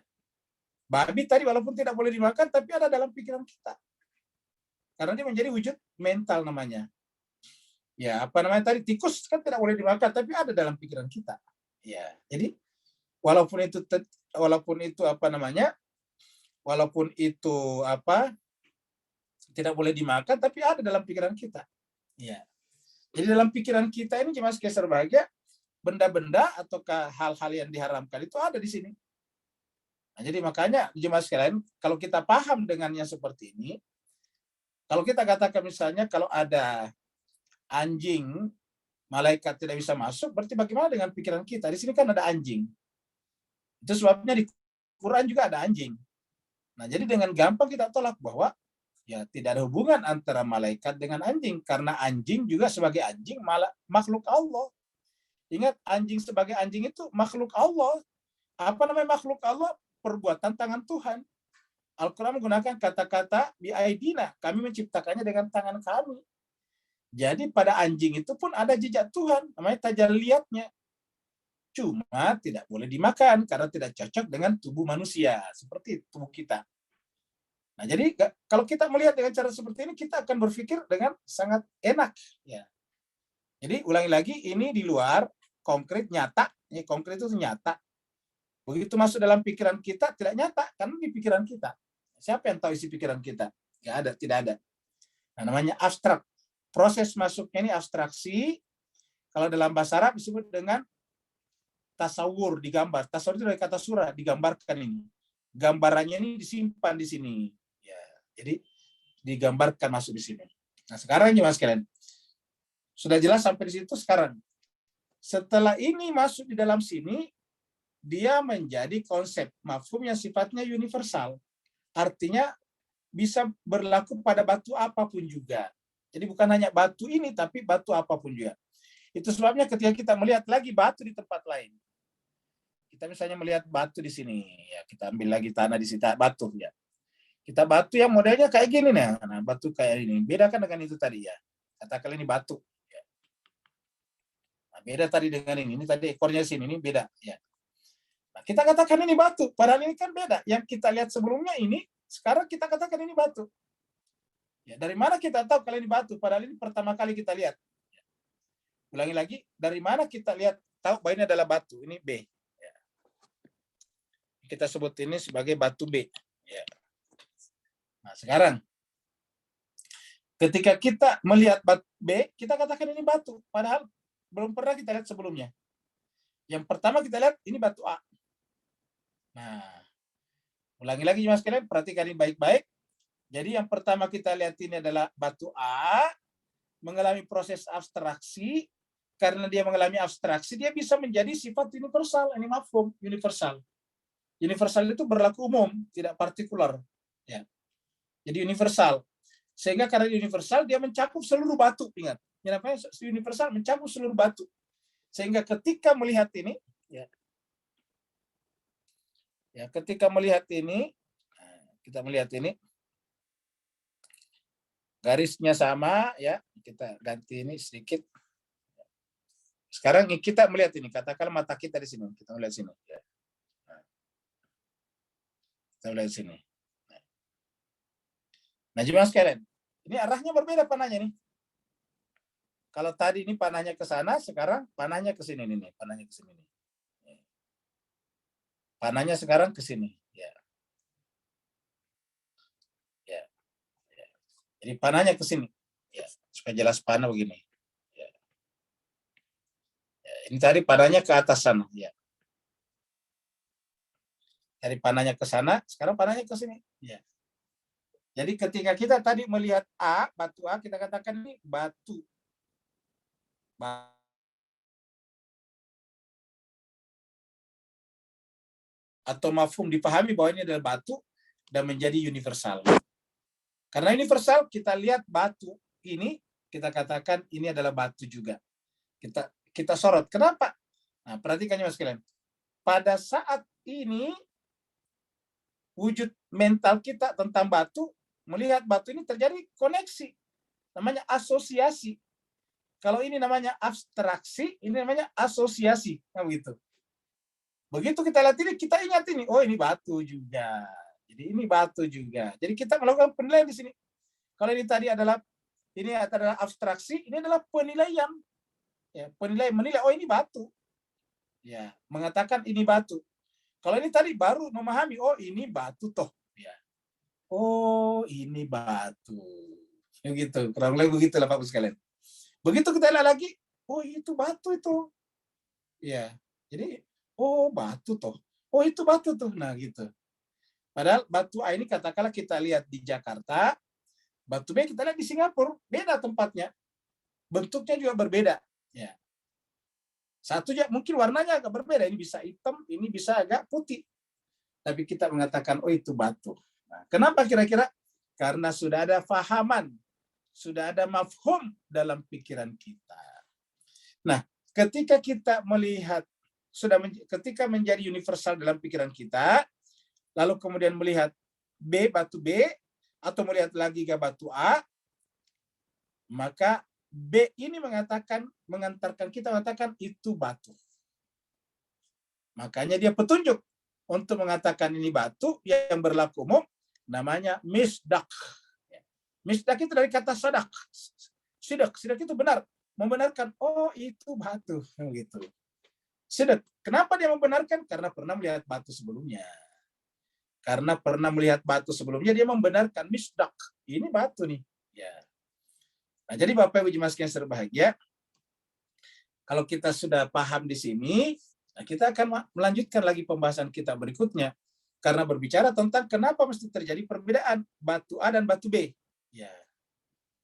Babi tadi walaupun tidak boleh dimakan, tapi ada dalam pikiran kita. Karena dia menjadi wujud mental namanya. Ya, apa namanya tadi? Tikus kan tidak boleh dimakan, tapi ada dalam pikiran kita. Ya, jadi walaupun itu apa namanya? Walaupun itu apa? Tidak boleh dimakan, tapi ada dalam pikiran kita. Ya. Jadi dalam pikiran kita ini jemaah sekalian berbahagia, benda-benda ataukah hal-hal yang diharamkan itu ada di sini. Nah, jadi makanya jemaah sekalian, kalau kita paham dengannya seperti ini, kalau kita katakan misalnya kalau ada anjing, malaikat tidak bisa masuk, berarti bagaimana dengan pikiran kita? Di sini kan ada anjing. Itu sebabnya di Quran juga ada anjing. Nah, jadi dengan gampang kita tolak bahwa ya tidak ada hubungan antara malaikat dengan anjing, karena anjing juga sebagai anjing makhluk Allah. Ingat, anjing sebagai anjing itu makhluk Allah. Apa namanya makhluk Allah? Perbuatan tangan Tuhan. Al-Quran menggunakan kata-kata biaidina, kami menciptakannya dengan tangan kami. Jadi pada anjing itu pun ada jejak Tuhan, namanya tajalliyatnya. cuma tidak boleh dimakan karena tidak cocok dengan tubuh manusia, seperti tubuh kita. Nah, jadi kalau kita melihat dengan cara seperti ini, kita akan berpikir dengan sangat enak. Ya. Jadi ulangi lagi, ini di luar konkret nyata, ini konkret itu nyata. Begitu masuk dalam pikiran kita tidak nyata karena di pikiran kita. Siapa yang tahu isi pikiran kita? Nggak ada, tidak ada. Nah, namanya abstrak. Proses masuknya ini abstraksi. Kalau dalam bahasa Arab disebut dengan tasawur, digambar. Tasawur itu dari kata surah, digambarkan ini. Gambarannya ini disimpan di sini. Ya, jadi digambarkan masuk di sini. Nah, sekarang ini Mas kalian. Sudah jelas sampai di situ sekarang. Setelah ini masuk di dalam sini, dia menjadi konsep mafhum yang sifatnya universal. Artinya bisa berlaku pada batu apapun juga. Jadi bukan hanya batu ini, tapi batu apapun juga. Itu sebabnya ketika kita melihat lagi batu di tempat lain. Kita misalnya melihat batu di sini, ya kita ambil lagi tanah di sini, batu ya. Kita batu yang modelnya kayak gini nih, nah batu kayak ini. Beda kan dengan itu tadi ya. Katakan ini batu. Ya. Nah, beda tadi dengan ini tadi ekornya sini, ini beda ya. Nah, kita katakan ini batu, padahal ini kan beda. Yang kita lihat sebelumnya ini, sekarang kita katakan ini batu. Ya, dari mana kita tahu kalau ini batu? Padahal ini pertama kali kita lihat. Ya. Ulangi lagi, dari mana kita lihat tahu bahwa ini adalah batu? Ini B. Ya. Kita sebut ini sebagai batu B. Ya. Nah, sekarang ketika kita melihat batu B, kita katakan ini batu. Padahal belum pernah kita lihat sebelumnya. Yang pertama kita lihat ini batu A. Nah, ulangi lagi Mas kalian, perhatikan ini baik-baik. Jadi yang pertama kita lihat ini adalah batu A, mengalami proses abstraksi. Karena dia mengalami abstraksi, dia bisa menjadi sifat universal. Ini mafhum, universal. Universal itu berlaku umum, tidak partikular. Ya. Jadi universal. Sehingga karena universal, dia mencakup seluruh batu. Ingat, namanya universal mencakup seluruh batu. Sehingga ketika melihat ini, ya ketika melihat ini, kita melihat ini, garisnya sama, ya kita ganti ini sedikit. Sekarang kita melihat ini, katakan mata kita di sini, kita melihat sini. Ya. Kita melihat sini. Nah, jemaah sekalian, ini arahnya berbeda panahnya nih. Kalau tadi ini panahnya ke sana, sekarang panahnya ke sini nih, panahnya ke sini nih. Panahnya sekarang ke sini, ya. Ya. Ya. Jadi panahnya ke sini. Ya, supaya jelas panah begini. Ya. Ya, ini tadi panahnya ke atas sana, ya. Dari panahnya ke sana, sekarang panahnya ke sini, ya. Jadi ketika kita tadi melihat A, batu A, kita katakan ini batu. Atau mafhum dipahami bahwa ini adalah batu dan menjadi universal. Karena universal, kita lihat batu ini, kita katakan ini adalah batu juga. Kita sorot. Kenapa? Nah, perhatikannya Mas kalian. Pada saat ini, wujud mental kita tentang batu, melihat batu ini terjadi koneksi. Namanya asosiasi. Kalau ini namanya abstraksi, ini namanya asosiasi. Nah, begitu. Begitu kita lihat ini, kita ingat ini. Oh, ini batu juga. Jadi ini batu juga. Jadi kita melakukan penilaian di sini. Kalau ini tadi adalah abstraksi, ini adalah penilaian. Ya, penilaian menilai, oh ini batu. Ya, mengatakan ini batu. Kalau ini tadi baru memahami, oh ini batu toh. Ya. Oh, ini batu. Begitu, kurang lebih begitu lah Pak sekalian. Begitu kita lihat lagi, oh itu batu itu. Ya, jadi oh batu toh. Oh itu batu tuh. Nah gitu. Padahal batu A ini katakanlah kita lihat di Jakarta, batu B kita lihat di Singapura, beda tempatnya. Bentuknya juga berbeda. Ya. Satu ya mungkin warnanya agak berbeda, ini bisa hitam, ini bisa agak putih. Tapi kita mengatakan oh itu batu. Nah, kenapa kira-kira? Karena sudah ada fahaman, sudah ada mafhum dalam pikiran kita. Nah, ketika kita melihat ketika menjadi universal dalam pikiran kita, lalu kemudian melihat B, batu B, atau melihat lagi ke batu A, maka B ini mengantarkan kita mengatakan itu batu. Makanya dia petunjuk untuk mengatakan ini batu yang berlaku umum, namanya misdak. Misdak itu dari kata sadak. Sidak itu benar, membenarkan. Oh itu batu, gitu. Sidak. Kenapa dia membenarkan? Karena pernah melihat batu sebelumnya. Karena pernah melihat batu sebelumnya, dia membenarkan misdak. Ini batu nih. Ya. Nah, jadi Bapak Ibu jemaat sekalian berbahagia, kalau kita sudah paham di sini, nah kita akan melanjutkan lagi pembahasan kita berikutnya. Karena berbicara tentang kenapa mesti terjadi perbedaan batu A dan batu B. Ya.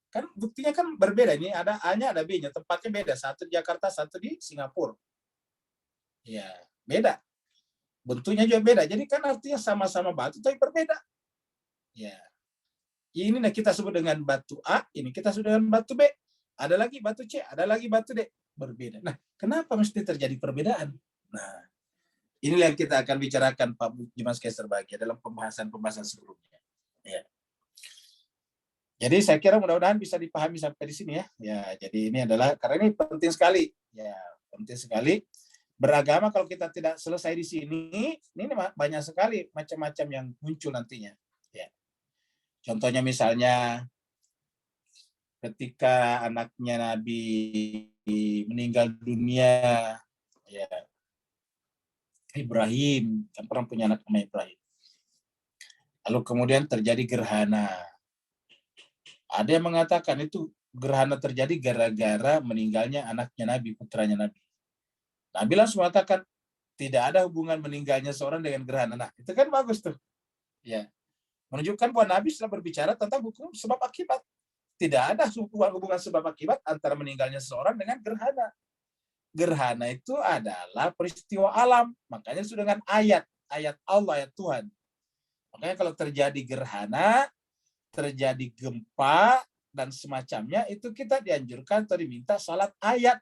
Kan buktinya kan berbeda. Ini ada A-nya, ada B-nya. Tempatnya beda. Satu di Jakarta, satu di Singapura. Ya, beda. Bentuknya juga beda. Jadi kan artinya sama-sama batu tapi berbeda. Ya. Ini kita sebut dengan batu A, ini kita sebut dengan batu B. Ada lagi batu C, ada lagi batu D. Berbeda. Nah, kenapa mesti terjadi perbedaan? Nah, inilah yang kita akan bicarakan Pak Jemaat sekalian berbahagia dalam pembahasan sebelumnya. Ya. Jadi saya kira mudah-mudahan bisa dipahami sampai di sini ya. Ya, jadi ini adalah karena ini penting sekali. Ya, penting sekali. Beragama kalau kita tidak selesai di sini, ini banyak sekali macam-macam yang muncul nantinya. Ya. Contohnya misalnya ketika anaknya Nabi meninggal dunia, ya Ibrahim, kan pernah punya anak namanya Ibrahim. Lalu kemudian terjadi gerhana. Ada yang mengatakan itu gerhana terjadi gara-gara meninggalnya anaknya Nabi, putranya Nabi. Nabi langsung mengatakan tidak ada hubungan meninggalnya seorang dengan gerhana. Nah, itu kan bagus tuh. Ya. Menunjukkan bahwa Nabi sudah berbicara tentang hukum sebab akibat. Tidak ada hubungan sebab akibat antara meninggalnya seseorang dengan gerhana. Gerhana itu adalah peristiwa alam. Makanya sudah dengan ayat Allah, ayat Tuhan. Makanya kalau terjadi gerhana, terjadi gempa, dan semacamnya, itu kita dianjurkan atau diminta salat ayat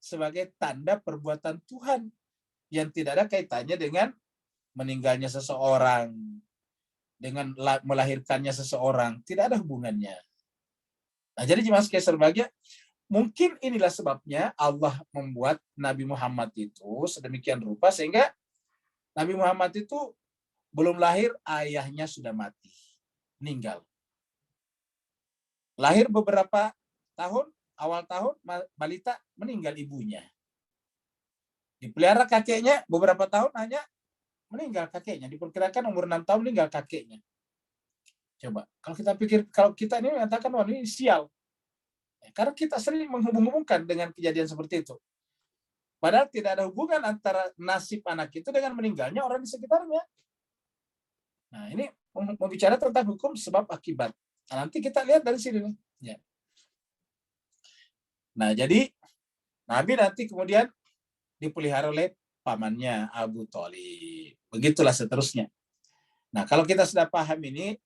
sebagai tanda perbuatan Tuhan yang tidak ada kaitannya dengan meninggalnya seseorang, dengan melahirkannya seseorang. Tidak ada hubungannya. Nah, jadi jemaah sekalian berbahagia, mungkin inilah sebabnya Allah membuat Nabi Muhammad itu sedemikian rupa sehingga Nabi Muhammad itu belum lahir, ayahnya sudah mati, meninggal. Lahir beberapa tahun, awal tahun, balita meninggal ibunya. Dipelihara kakeknya beberapa tahun, hanya meninggal kakeknya. Diperkirakan umur 6 tahun meninggal kakeknya. Coba, kalau kita pikir, kalau kita ini mengatakan, wah ini sial. Karena kita sering menghubung-hubungkan dengan kejadian seperti itu. Padahal tidak ada hubungan antara nasib anak itu dengan meninggalnya orang di sekitarnya. Nah, ini membicara tentang hukum sebab akibat. Nah, nanti kita lihat dari sini nih. Ya. Nah, jadi Nabi nanti kemudian dipelihara oleh pamannya Abu Thalib. Begitulah seterusnya. Nah, kalau kita sudah paham ini,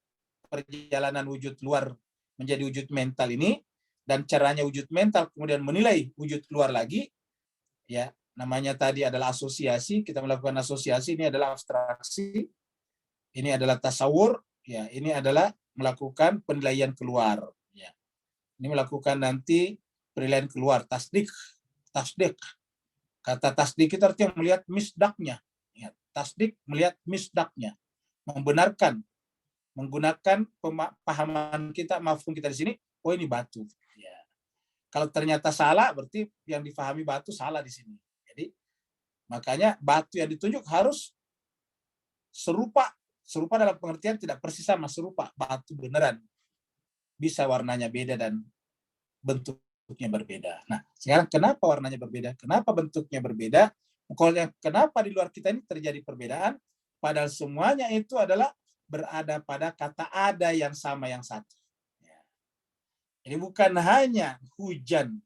perjalanan wujud luar menjadi wujud mental ini, dan caranya wujud mental kemudian menilai wujud luar lagi, ya namanya tadi adalah asosiasi. Kita melakukan asosiasi, ini adalah abstraksi, ini adalah tasawur, ya ini adalah melakukan penilaian keluar, ya ini melakukan nanti penilaian keluar, tasdik. Kata tasdik itu artinya melihat misdaknya, ya, tasdik melihat misdaknya, membenarkan, menggunakan pemahaman kita, mafhum kita di sini. Oh ini batu. Ya. Kalau ternyata salah, berarti yang difahami batu salah di sini. Jadi makanya batu yang ditunjuk harus serupa dalam pengertian tidak persis sama, serupa, batu beneran. Bisa warnanya beda dan bentuknya berbeda. Nah, sekarang kenapa warnanya berbeda? Kenapa bentuknya berbeda? Kenapa di luar kita ini terjadi perbedaan? Padahal semuanya itu adalah berada pada kata ada yang sama, yang satu. Ini bukan hanya hujan,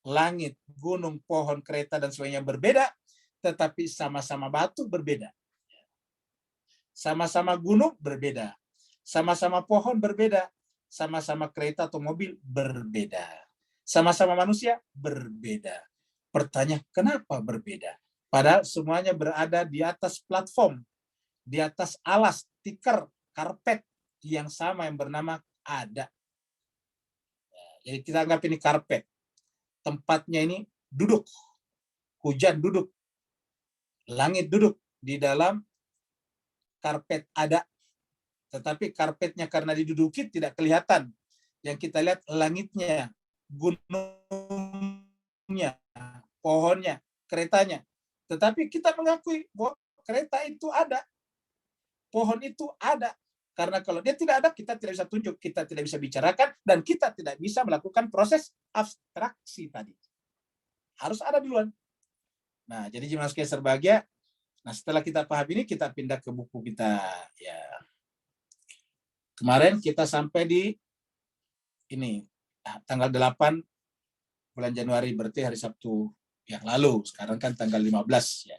langit, gunung, pohon, kereta, dan sebagainya berbeda, tetapi sama-sama batu berbeda. Sama-sama gunung berbeda. Sama-sama pohon berbeda. Sama-sama kereta atau mobil berbeda. Sama-sama manusia berbeda. Pertanyaan, kenapa berbeda? Padahal semuanya berada di atas platform, di atas alas, tikar, karpet yang sama yang bernama ada. Jadi kita anggap ini karpet. Tempatnya ini duduk. Hujan duduk. Langit duduk di dalam karpet ada, tetapi karpetnya karena diduduki tidak kelihatan. Yang kita lihat langitnya, gunungnya, pohonnya, keretanya. Tetapi kita mengakui bahwa kereta itu ada, pohon itu ada. Karena kalau dia tidak ada, kita tidak bisa tunjuk, kita tidak bisa bicarakan, dan kita tidak bisa melakukan proses abstraksi tadi. Harus ada duluan. Nah, jadi jemaah sekalian berbahagia, nah setelah kita paham ini, kita pindah ke buku kita. Ya, kemarin kita sampai di ini, tanggal 8 bulan Januari, berarti hari Sabtu yang lalu. Sekarang kan tanggal 15. Ya.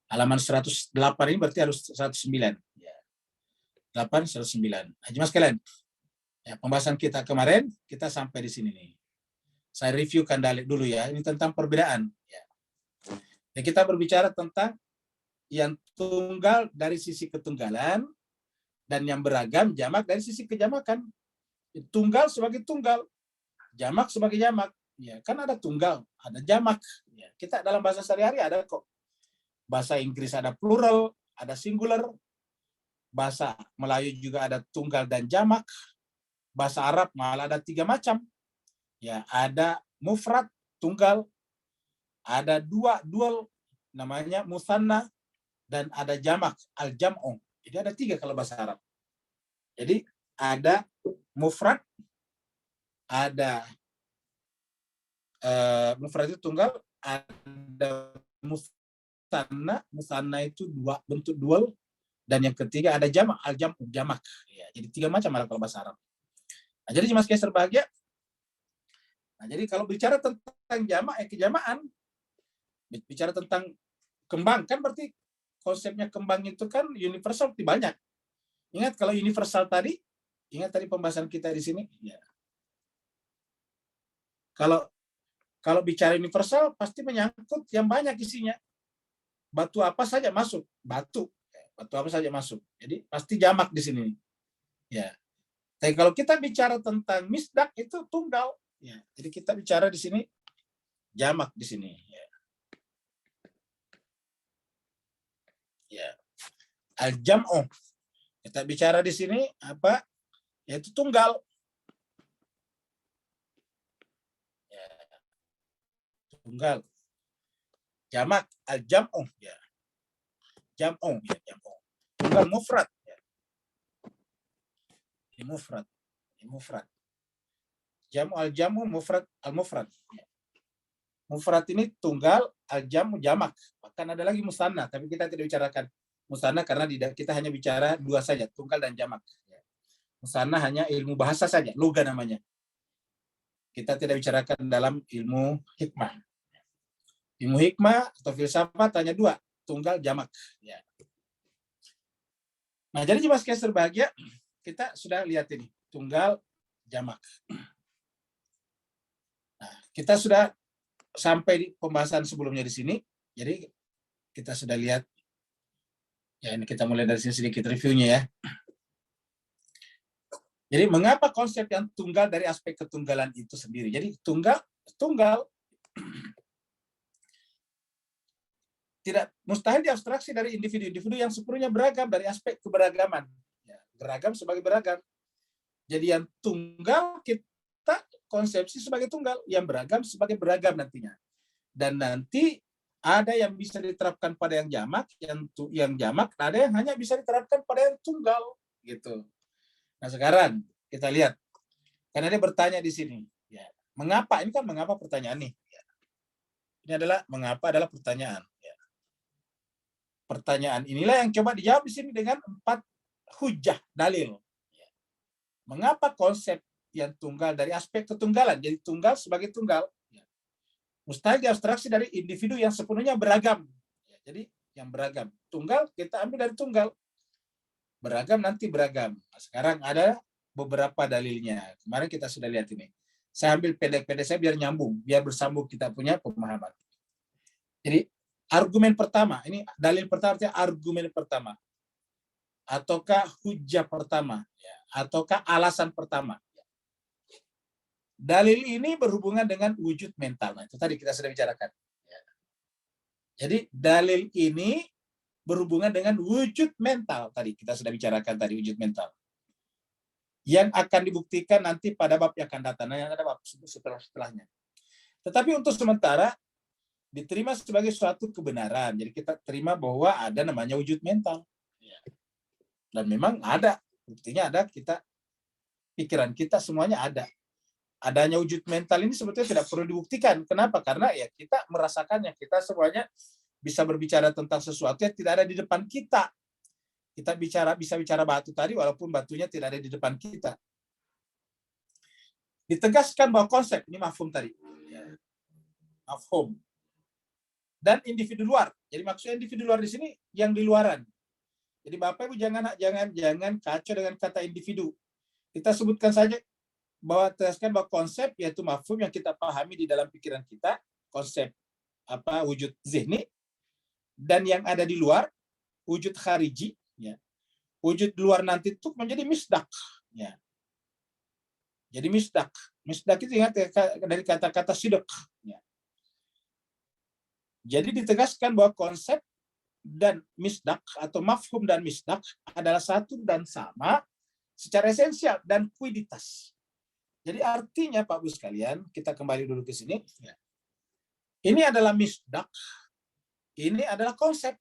Halaman 108 ini berarti harus 109. Ya. 8, 109. Nah, jemaah sekalian, ya, pembahasan kita kemarin, kita sampai di sini nih. Saya reviewkan dulu ya, ini tentang perbedaan. Ya. Ya, kita berbicara tentang yang tunggal dari sisi ketunggalan, dan yang beragam jamak dari sisi kejamakan. Tunggal sebagai tunggal, jamak sebagai jamak. Ya, kan ada tunggal, ada jamak. Ya, kita dalam bahasa sehari-hari ada kok. Bahasa Inggris ada plural, ada singular. Bahasa Melayu juga ada tunggal dan jamak. Bahasa Arab malah ada 3 macam. Ya, ada mufrad, tunggal, ada dual, namanya musanna, dan ada jamak, al-jam'u. Jadi ada 3 kalau bahasa Arab. Jadi ada mufrad, ada mufrad itu tunggal, ada musanna itu 2 bentuk dual, dan yang ketiga ada jamak, al-jam'u, jamak. Ya, jadi 3 macam kalau bahasa Arab. Nah, jadi jemaah sekalian berbahagia. Nah, jadi kalau bicara tentang jamak, kejamaan, bicara tentang kembang, kan berarti konsepnya kembang itu kan universal, banyak. Ingat kalau universal tadi, ingat tadi pembahasan kita di sini. Ya. Kalau bicara universal pasti menyangkut yang banyak isinya. Batu apa saja masuk, batu apa saja masuk. Jadi pasti jamak di sini. Ya. Tapi kalau kita bicara tentang misdak itu tunggal. Ya. Jadi kita bicara di sini jamak di sini. Ya. Ya. Al-jam'u. Kita bicara di sini apa? Yaitu tunggal. Ya. Tunggal. Jamak, al-jam'u. Ya. Jam'u, ya, jam'u. Tunggal mufrad. Ya. Ini mufrad. Ini mufrad. Jam'u al-jam'u, mufrad al-mufrad. Ya. Mufrad ini tunggal, al-jam'u jamak. Bahkan ada lagi musanna, tapi kita tidak bicarakan musanna karena kita hanya bicara 2 saja, tunggal dan jamak. Ya. Musanna hanya ilmu bahasa saja, lugha namanya. Kita tidak bicarakan dalam ilmu hikmah. Ilmu hikmah atau filsafat hanya 2, tunggal, jamak. Ya. Nah, jadi jemaah sekalian berbahagia, kita sudah lihat ini, tunggal, jamak. Nah, kita sudah sampai di pembahasan sebelumnya di sini. Jadi kita sudah lihat. Ya, ini kita mulai dari sini sedikit reviewnya ya. Jadi mengapa konsep yang tunggal dari aspek ketunggalan itu sendiri? Jadi tunggal tidak mustahil diabstraksi dari individu-individu yang sepenuhnya beragam dari aspek keberagaman. Ya, beragam sebagai beragam. Jadi yang tunggal kita konsepsi sebagai tunggal, yang beragam sebagai beragam nantinya. Dan nanti ada yang bisa diterapkan pada yang jamak, yang jamak ada yang hanya bisa diterapkan pada yang tunggal, gitu. Nah sekarang kita lihat, karena dia bertanya di sini, ya, mengapa? Ini kan mengapa pertanyaan nih. Ya. Ini adalah mengapa adalah pertanyaan. Ya. Pertanyaan inilah yang coba dijawab di sini dengan 4 hujah dalil. Ya. Mengapa konsep yang tunggal dari aspek ketunggalan, jadi tunggal sebagai tunggal, ya. Mustahil diabstraksi dari individu yang sepenuhnya beragam. Ya, jadi yang beragam, tunggal kita ambil dari tunggal. Beragam nanti beragam. Nah, sekarang ada beberapa dalilnya. Kemarin kita sudah lihat ini. Saya ambil pendek-pendek saya biar nyambung, biar bersambung kita punya pemahaman. Jadi argumen pertama, ini dalil pertama, argumen pertama. Ataukah hujah pertama, ya, ataukah alasan pertama. Dalil ini berhubungan dengan wujud mental. Nah, itu tadi kita sudah bicarakan. Ya. Jadi dalil ini berhubungan dengan wujud mental. Tadi kita sudah bicarakan tadi wujud mental. Yang akan dibuktikan nanti pada bab yang akan datang. Yang ada bab setelahnya. Tetapi untuk sementara diterima sebagai suatu kebenaran. Jadi kita terima bahwa ada namanya wujud mental. Dan memang ada. Buktinya ada, pikiran kita semuanya ada. Adanya wujud mental ini sebetulnya tidak perlu dibuktikan. Kenapa? Karena ya kita merasakannya. Kita semuanya bisa berbicara tentang sesuatu yang tidak ada di depan kita. Kita bisa bicara batu tadi walaupun batunya tidak ada di depan kita. Ditegaskan bahwa konsep ini mafhum tadi. Mafhum. Dan individu luar. Jadi maksudnya individu luar di sini yang di luaran. Jadi Bapak Ibu jangan kacau dengan kata individu. Kita sebutkan saja bahwa tegaskan bahwa konsep yaitu mafhum yang kita pahami di dalam pikiran kita, konsep wujud zihni, dan yang ada di luar wujud khariji, ya. Wujud luar nanti itu menjadi misdak, ya. Jadi misdak itu ingat dari kata-kata sidq, ya. Jadi ditegaskan bahwa konsep dan misdak atau mafhum dan misdak adalah satu dan sama secara esensial dan kuiditas. Jadi artinya Pak Bu sekalian, kita kembali dulu ke sini. Ini adalah misdak, ini adalah konsep.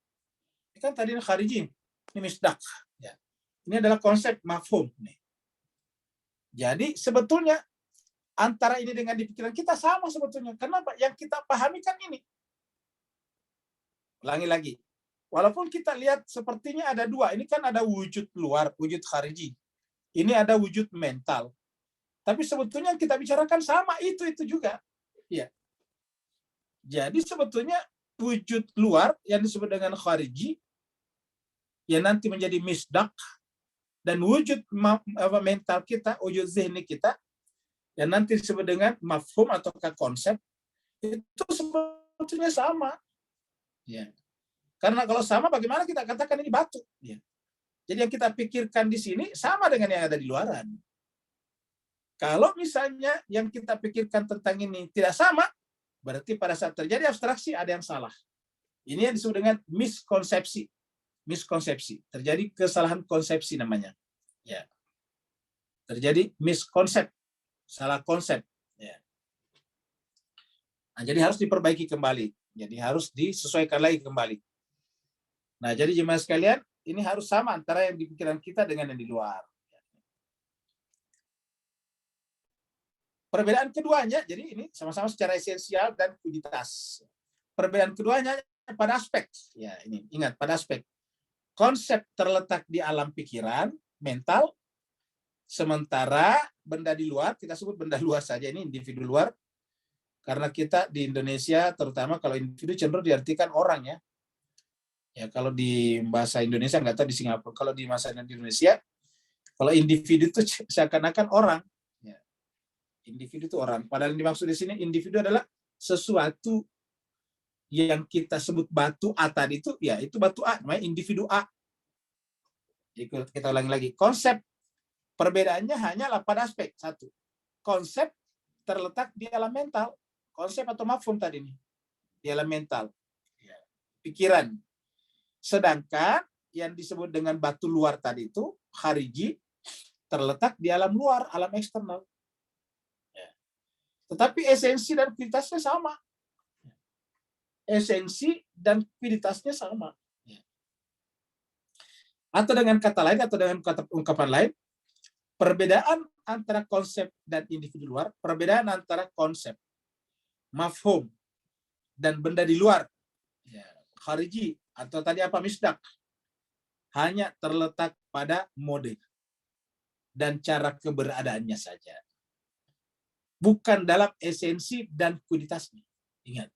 Ini kan tadi khariji, ini misdak. Ya. Ini adalah konsep mafhum. Jadi sebetulnya antara ini dengan di pikiran kita sama sebetulnya. Kenapa? Yang kita pahami kan ini. Ulangi lagi. Walaupun kita lihat sepertinya ada dua. Ini kan ada wujud luar, wujud khariji. Ini ada wujud mental. Tapi sebetulnya yang kita bicarakan sama, itu juga. Ya. Jadi sebetulnya wujud luar yang disebut dengan khariji, yang nanti menjadi misdak, dan wujud mental kita, wujud zihni kita, yang nanti disebut dengan mafhum atau konsep, itu sebetulnya sama. Ya. Karena kalau sama, bagaimana kita katakan ini batu? Ya. Jadi yang kita pikirkan di sini sama dengan yang ada di luaran. Kalau misalnya yang kita pikirkan tentang ini tidak sama, berarti pada saat terjadi abstraksi ada yang salah. Ini yang disebut dengan miskonsepsi. Miskonsepsi. Terjadi kesalahan konsepsi namanya. Ya. Terjadi miskonsep. Salah konsep. Ya. Nah, jadi harus diperbaiki kembali. Jadi harus disesuaikan lagi kembali. Nah, jadi jemaah sekalian, ini harus sama antara yang di pikiran kita dengan yang di luar. Perbedaan keduanya, jadi ini sama-sama secara esensial dan kuiditas. Perbedaan keduanya pada aspek. Ya, ini ingat pada aspek. Konsep terletak di alam pikiran, mental, sementara benda di luar, kita sebut benda luar saja, ini individu luar. Karena kita di Indonesia, terutama kalau individu cenderung diartikan orang ya. Ya kalau di bahasa Indonesia, nggak tahu di Singapura, kalau di bahasa Indonesia, kalau individu itu seakan-akan orang. Individu itu orang. Padahal yang dimaksud di sini individu adalah sesuatu yang kita sebut batu A tadi itu, ya itu batu A, namanya individu A. Jadi kita ulangi lagi. Konsep perbedaannya hanyalah pada aspek. Satu, konsep terletak di alam mental. Konsep atau mafhum tadi ini. Di alam mental. Pikiran. Sedangkan yang disebut dengan batu luar tadi itu, khariji, terletak di alam luar, alam eksternal. Tetapi esensi dan kualitasnya sama. Esensi dan kualitasnya sama. Atau dengan kata lain, atau dengan kata ungkapan lain, perbedaan antara konsep dan individu luar, perbedaan antara konsep, mafhum, dan benda di luar, khariji, atau tadi apa, misdak, hanya terletak pada mode dan cara keberadaannya saja. Bukan dalam esensi dan kualitasnya. Ingat,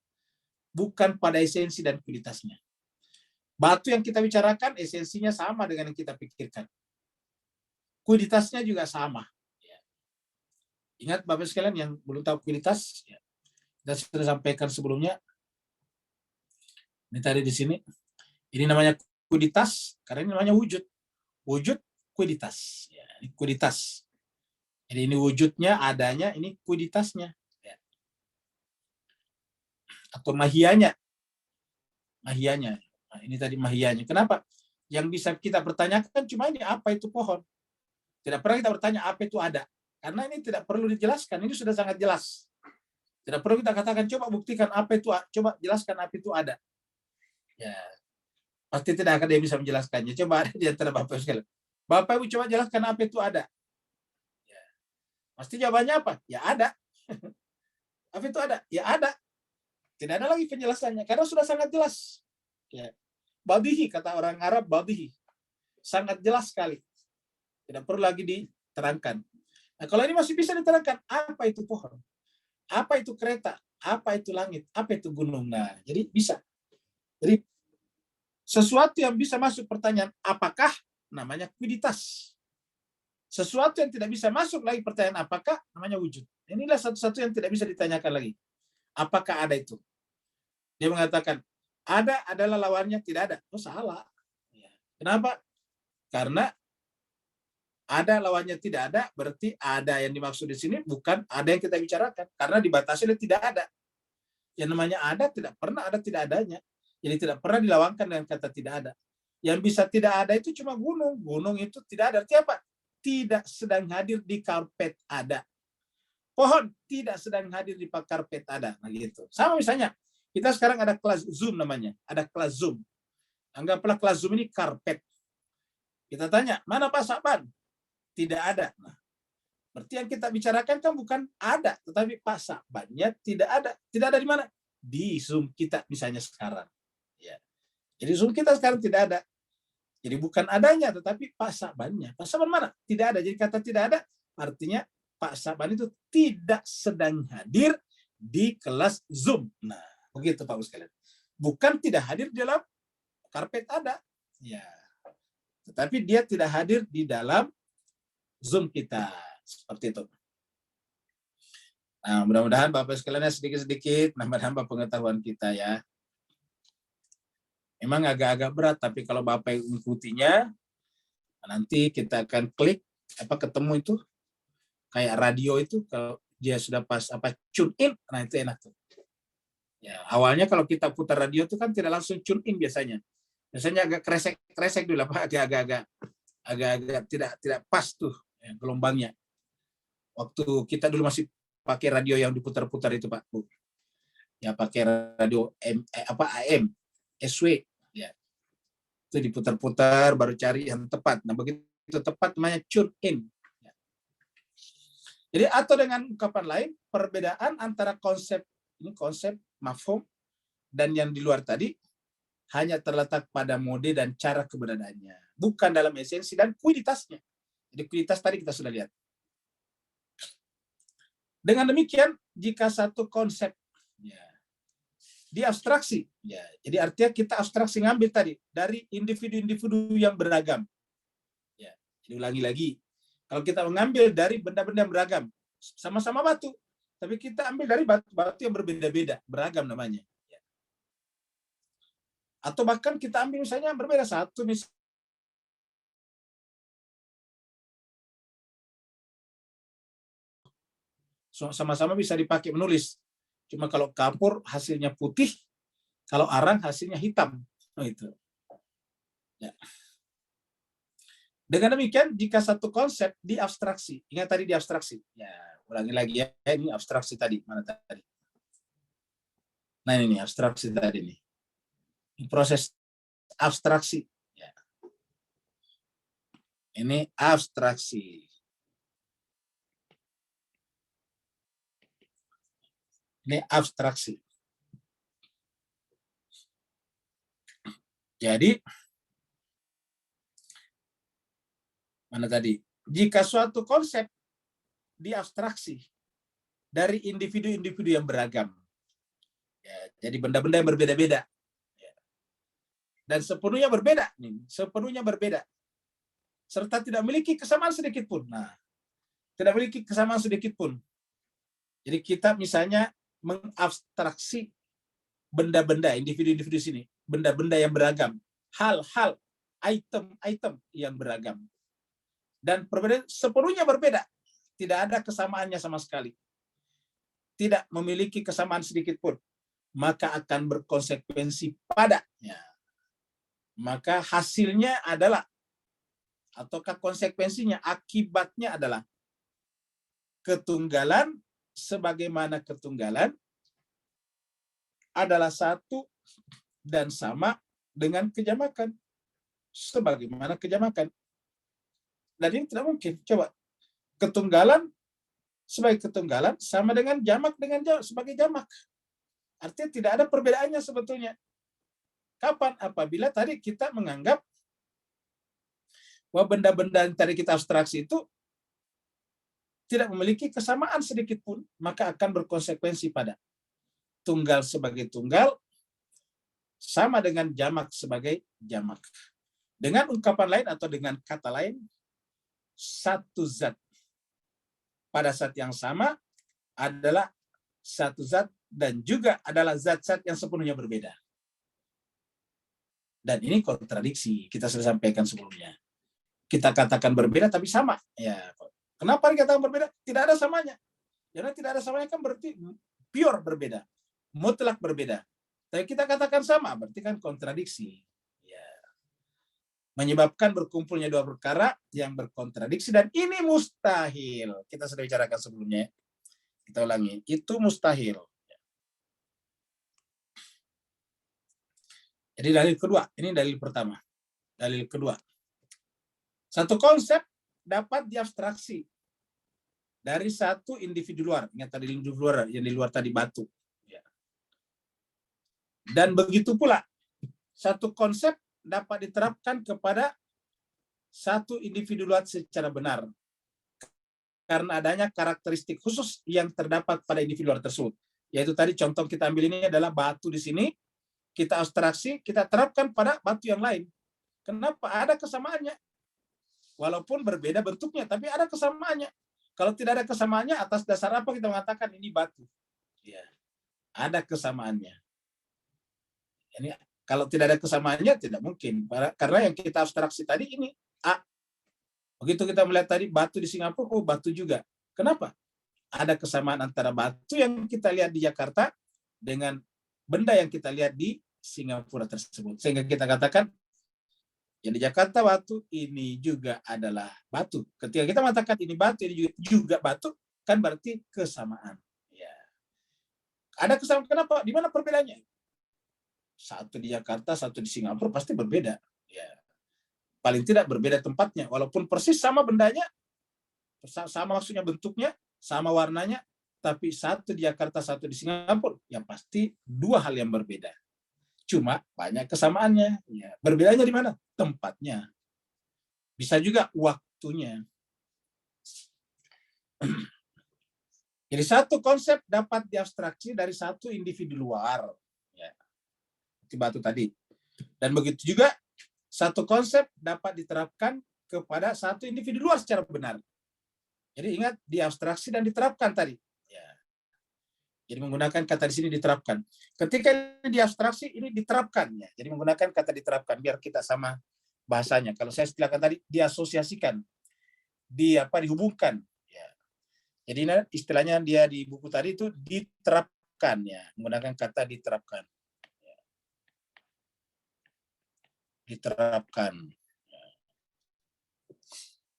bukan pada esensi dan kualitasnya. Batu yang kita bicarakan esensinya sama dengan yang kita pikirkan. Kualitasnya juga sama. Ingat Bapak sekalian yang belum tahu kualitas, kita sudah sampaikan sebelumnya. Ini tadi di sini. Ini namanya kualitas, karena ini namanya wujud. Wujud kualitas. Ini kualitas. Jadi ini wujudnya, adanya, ini kualitasnya. Atau mahianya. mahiyanya. Nah, ini tadi mahiyanya. Kenapa? Yang bisa kita pertanyakan cuma ini, apa itu pohon? Tidak pernah kita bertanya apa itu ada. Karena ini tidak perlu dijelaskan, ini sudah sangat jelas. Tidak perlu kita katakan, coba buktikan apa itu, coba jelaskan apa itu ada. Ya, pasti tidak akan dia bisa menjelaskannya. Coba ada di antara Bapak sekalian. Bapak Ibu coba jelaskan apa itu ada. Ya. Pasti jawabannya apa? Ya ada. Apa itu ada? Ya ada. Tidak ada lagi penjelasannya, karena sudah sangat jelas. Ya. Badihi, kata orang Arab, badihi. Sangat jelas sekali. Tidak perlu lagi diterangkan. Nah, kalau ini masih bisa diterangkan, apa itu pohon? Apa itu kereta? Apa itu langit? Apa itu gunung? Nah, jadi bisa. Jadi sesuatu yang bisa masuk pertanyaan apakah namanya kuiditas. Sesuatu yang tidak bisa masuk lagi pertanyaan apakah namanya wujud. Inilah satu-satu yang tidak bisa ditanyakan lagi. Apakah ada itu? Dia mengatakan ada adalah lawannya tidak ada. Oh, salah. Kenapa? Karena ada lawannya tidak ada, berarti ada yang dimaksud di sini bukan ada yang kita bicarakan. Karena dibatasi oleh tidak ada. Yang namanya ada tidak pernah ada tidak adanya. Jadi tidak pernah dilawankan dengan kata tidak ada. Yang bisa tidak ada itu cuma gunung. Gunung itu tidak ada. Artinya apa? Tidak sedang hadir di karpet ada. Pohon tidak sedang hadir di karpet ada. Nah gitu. Sama misalnya, kita sekarang ada kelas Zoom namanya. Ada kelas Zoom. Anggaplah kelas Zoom ini karpet. Kita tanya, mana Pak Sakban? Tidak ada. Nah, berarti yang kita bicarakan kan bukan ada, tetapi Pak Sakbannya tidak ada. Tidak ada di mana? Di Zoom kita misalnya sekarang. Ya. Jadi Zoom kita sekarang tidak ada. Jadi bukan adanya, tetapi Pak Sakbannya. Pak Sakban mana? Tidak ada. Jadi kata tidak ada, artinya Pak Sakban itu tidak sedang hadir di kelas Zoom. Nah, begitu Pak sekalian. Bukan tidak hadir di dalam karpet ada. Ya. Tetapi dia tidak hadir di dalam Zoom kita. Seperti itu. Nah, mudah-mudahan Bapak sekalian sedikit-sedikit nambah-nambah pengetahuan kita ya. Memang agak-agak berat, tapi kalau Bapak mengikutinya, nanti kita akan klik ketemu itu kayak radio itu, kalau dia sudah pas tune in, nah itu enak tuh. Ya, awalnya kalau kita putar radio itu kan tidak langsung tune in biasanya. Biasanya agak kresek dulu, agak-agak tidak pas tuh ya, gelombangnya. Waktu kita dulu masih pakai radio yang diputar-putar itu Pak Bu. Ya pakai radio AM, SW ya. Itu diputar-putar baru cari yang tepat. Nah, begitu tepat namanya tune in. Ya. Jadi atau dengan ungkapan lain, perbedaan antara konsep mafhum dan yang di luar tadi hanya terletak pada mode dan cara keberadaannya, bukan dalam esensi dan kuiditasnya. Jadi kuiditas tadi kita sudah lihat. Dengan demikian, jika satu konsep ya, diabstraksi, ya, jadi artinya kita abstraksi ngambil tadi dari individu-individu yang beragam. Ya, jadi ulangi lagi, kalau kita mengambil dari benda-benda yang beragam, sama-sama batu, tapi kita ambil dari batu yang berbeda-beda, beragam namanya. Ya. Atau bahkan kita ambil misalnya yang berbeda satu, misalnya sama-sama bisa dipakai menulis. Cuma kalau kapur hasilnya putih, kalau arang hasilnya hitam. Oh, itu. Ya. Dengan demikian, jika satu konsep diabstraksi, ingat tadi diabstraksi. Ya, ulangi lagi ya, ini abstraksi tadi. Mana tadi? Nah ini abstraksi tadi nih. Proses abstraksi. Ya. Ini abstraksi. Ini abstraksi. Jadi, mana tadi? Jika suatu konsep diabstraksi dari individu-individu yang beragam, ya, jadi benda-benda yang berbeda-beda, ya, dan sepenuhnya berbeda, sepenuhnya berbeda, serta tidak memiliki kesamaan sedikit pun. Nah, tidak memiliki kesamaan sedikit pun. Jadi kita misalnya mengabstraksi benda-benda, individu-individu sini, benda-benda yang beragam, hal-hal, item-item yang beragam. Dan perbedaan sepenuhnya berbeda. Tidak ada kesamaannya sama sekali. Tidak memiliki kesamaan sedikit pun. maka akan berkonsekuensi padanya. Maka hasilnya adalah, ataukah konsekuensinya, akibatnya adalah ketunggalan sebagaimana ketunggalan adalah satu dan sama dengan kejamakan. Sebagaimana kejamakan. Dan ini tidak mungkin. Coba. Ketunggalan sebagai ketunggalan sama dengan jamak sebagai jamak. Artinya tidak ada perbedaannya sebetulnya. Kapan? Apabila tadi kita menganggap bahwa benda-benda yang tadi kita abstraksi itu tidak memiliki kesamaan sedikit pun, maka akan berkonsekuensi pada tunggal sebagai tunggal sama dengan jamak sebagai jamak. Dengan ungkapan lain atau dengan kata lain, satu zat pada saat yang sama adalah satu zat dan juga adalah zat-zat yang sepenuhnya berbeda. Dan ini kontradiksi, kita sudah sampaikan sebelumnya. Kita katakan berbeda tapi sama. Ya, kenapa dikatakan berbeda? Tidak ada samanya. Karena tidak ada samanya kan berarti pure berbeda, mutlak berbeda. Tapi kita katakan sama, berarti kan kontradiksi. Ya. Menyebabkan berkumpulnya dua perkara yang berkontradiksi, dan ini mustahil. Kita sudah bicarakan sebelumnya. Kita ulangi, itu mustahil. Jadi dalil kedua, ini dalil pertama. Dalil kedua. Satu konsep dapat diabstraksi dari satu individu luar. Ingat tadi individu luar, yang di luar tadi batu. Dan begitu pula, satu konsep dapat diterapkan kepada satu individu luar secara benar. Karena adanya karakteristik khusus yang terdapat pada individu luar tersebut. Yaitu tadi contoh kita ambil ini adalah batu di sini, kita abstraksi, kita terapkan pada batu yang lain. Kenapa? Ada kesamaannya. Walaupun berbeda bentuknya, tapi ada kesamaannya. Kalau tidak ada kesamaannya, atas dasar apa kita mengatakan ini batu? Ya, ada kesamaannya. Ini kalau tidak ada kesamaannya tidak mungkin. Karena yang kita abstraksi tadi ini A. Begitu kita melihat tadi batu di Singapura, oh batu juga. Kenapa? Ada kesamaan antara batu yang kita lihat di Jakarta dengan benda yang kita lihat di Singapura tersebut. Sehingga kita katakan yang di Jakarta batu, ini juga adalah batu. Ketika kita mengatakan ini batu, ini juga batu, kan berarti kesamaan. Ya. Ada kesamaan. Kenapa? Di mana perbedaannya? Satu di Jakarta, satu di Singapura pasti berbeda. Ya. Paling tidak berbeda tempatnya. Walaupun persis sama bendanya, sama maksudnya bentuknya, sama warnanya, tapi satu di Jakarta, satu di Singapura, ya pasti dua hal yang berbeda. Cuma banyak kesamaannya. Ya. Berbedanya di mana? Tempatnya. Bisa juga waktunya. Jadi satu konsep dapat diabstraksi dari satu individu luar. Ya. Batu tadi. Dan begitu juga satu konsep dapat diterapkan kepada satu individu luar secara benar. Jadi ingat, diabstraksi dan diterapkan tadi. Ya. Jadi menggunakan kata di sini diterapkan. Ketika ini diabstraksi, ini diterapkan. Ya. Jadi menggunakan kata diterapkan biar kita sama bahasanya. Kalau saya istilahkan tadi diasosiasikan, dihubungkan. Ya. Jadi istilahnya dia di buku tadi itu diterapkan, ya, menggunakan kata diterapkan. Diterapkan.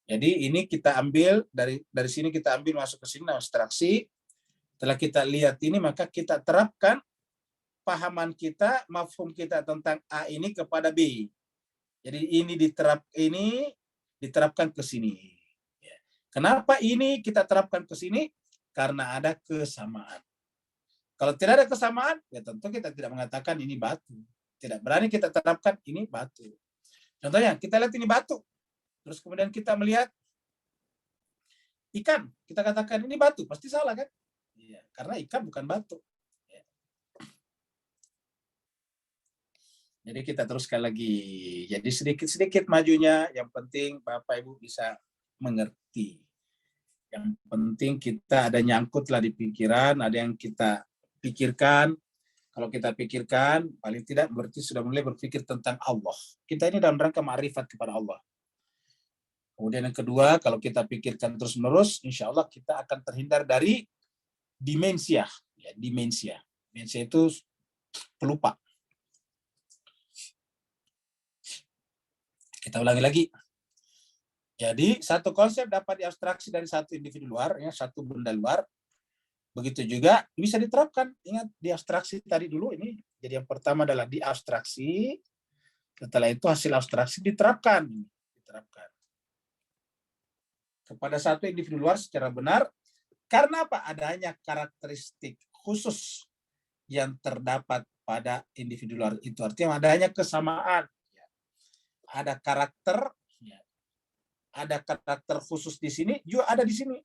Jadi ini kita ambil dari sini, kita ambil masuk ke sini abstraksi. Setelah kita lihat ini, maka kita terapkan pahaman kita, mafhum kita tentang A ini kepada B. Jadi ini diterapkan ke sini. Kenapa ini kita terapkan ke sini? Karena ada kesamaan. Kalau tidak ada kesamaan, ya tentu kita tidak mengatakan ini batu. Tidak berani kita terapkan ini batu. Contohnya, kita lihat ini batu. Terus kemudian kita melihat ikan. Kita katakan ini batu. Pasti salah kan? Ya, karena ikan bukan batu. Ya. Jadi kita teruskan lagi. Jadi sedikit-sedikit majunya. Yang penting Bapak Ibu bisa mengerti. Yang penting kita ada nyangkut lah di pikiran. Ada yang kita pikirkan. Kalau kita pikirkan, paling tidak berarti sudah mulai berpikir tentang Allah. Kita ini dalam rangka ma'rifat kepada Allah. Kemudian yang kedua, kalau kita pikirkan terus-menerus, insya Allah kita akan terhindar dari dimensia. Ya, dimensia. Dimensia itu pelupa. Kita ulangi lagi. Jadi satu konsep dapat diabstraksi dari satu individu luar, ya, satu benda luar. Begitu juga bisa diterapkan. Ingat diabstraksi tadi dulu ini. Jadi yang pertama adalah diabstraksi. Setelah itu hasil abstraksi diterapkan. Diterapkan kepada satu individu luar secara benar. Karena apa? Adanya karakteristik khusus yang terdapat pada individu luar itu. Artinya adanya kesamaan. Ada karakter, ada karakter khusus di sini, juga ada di sini.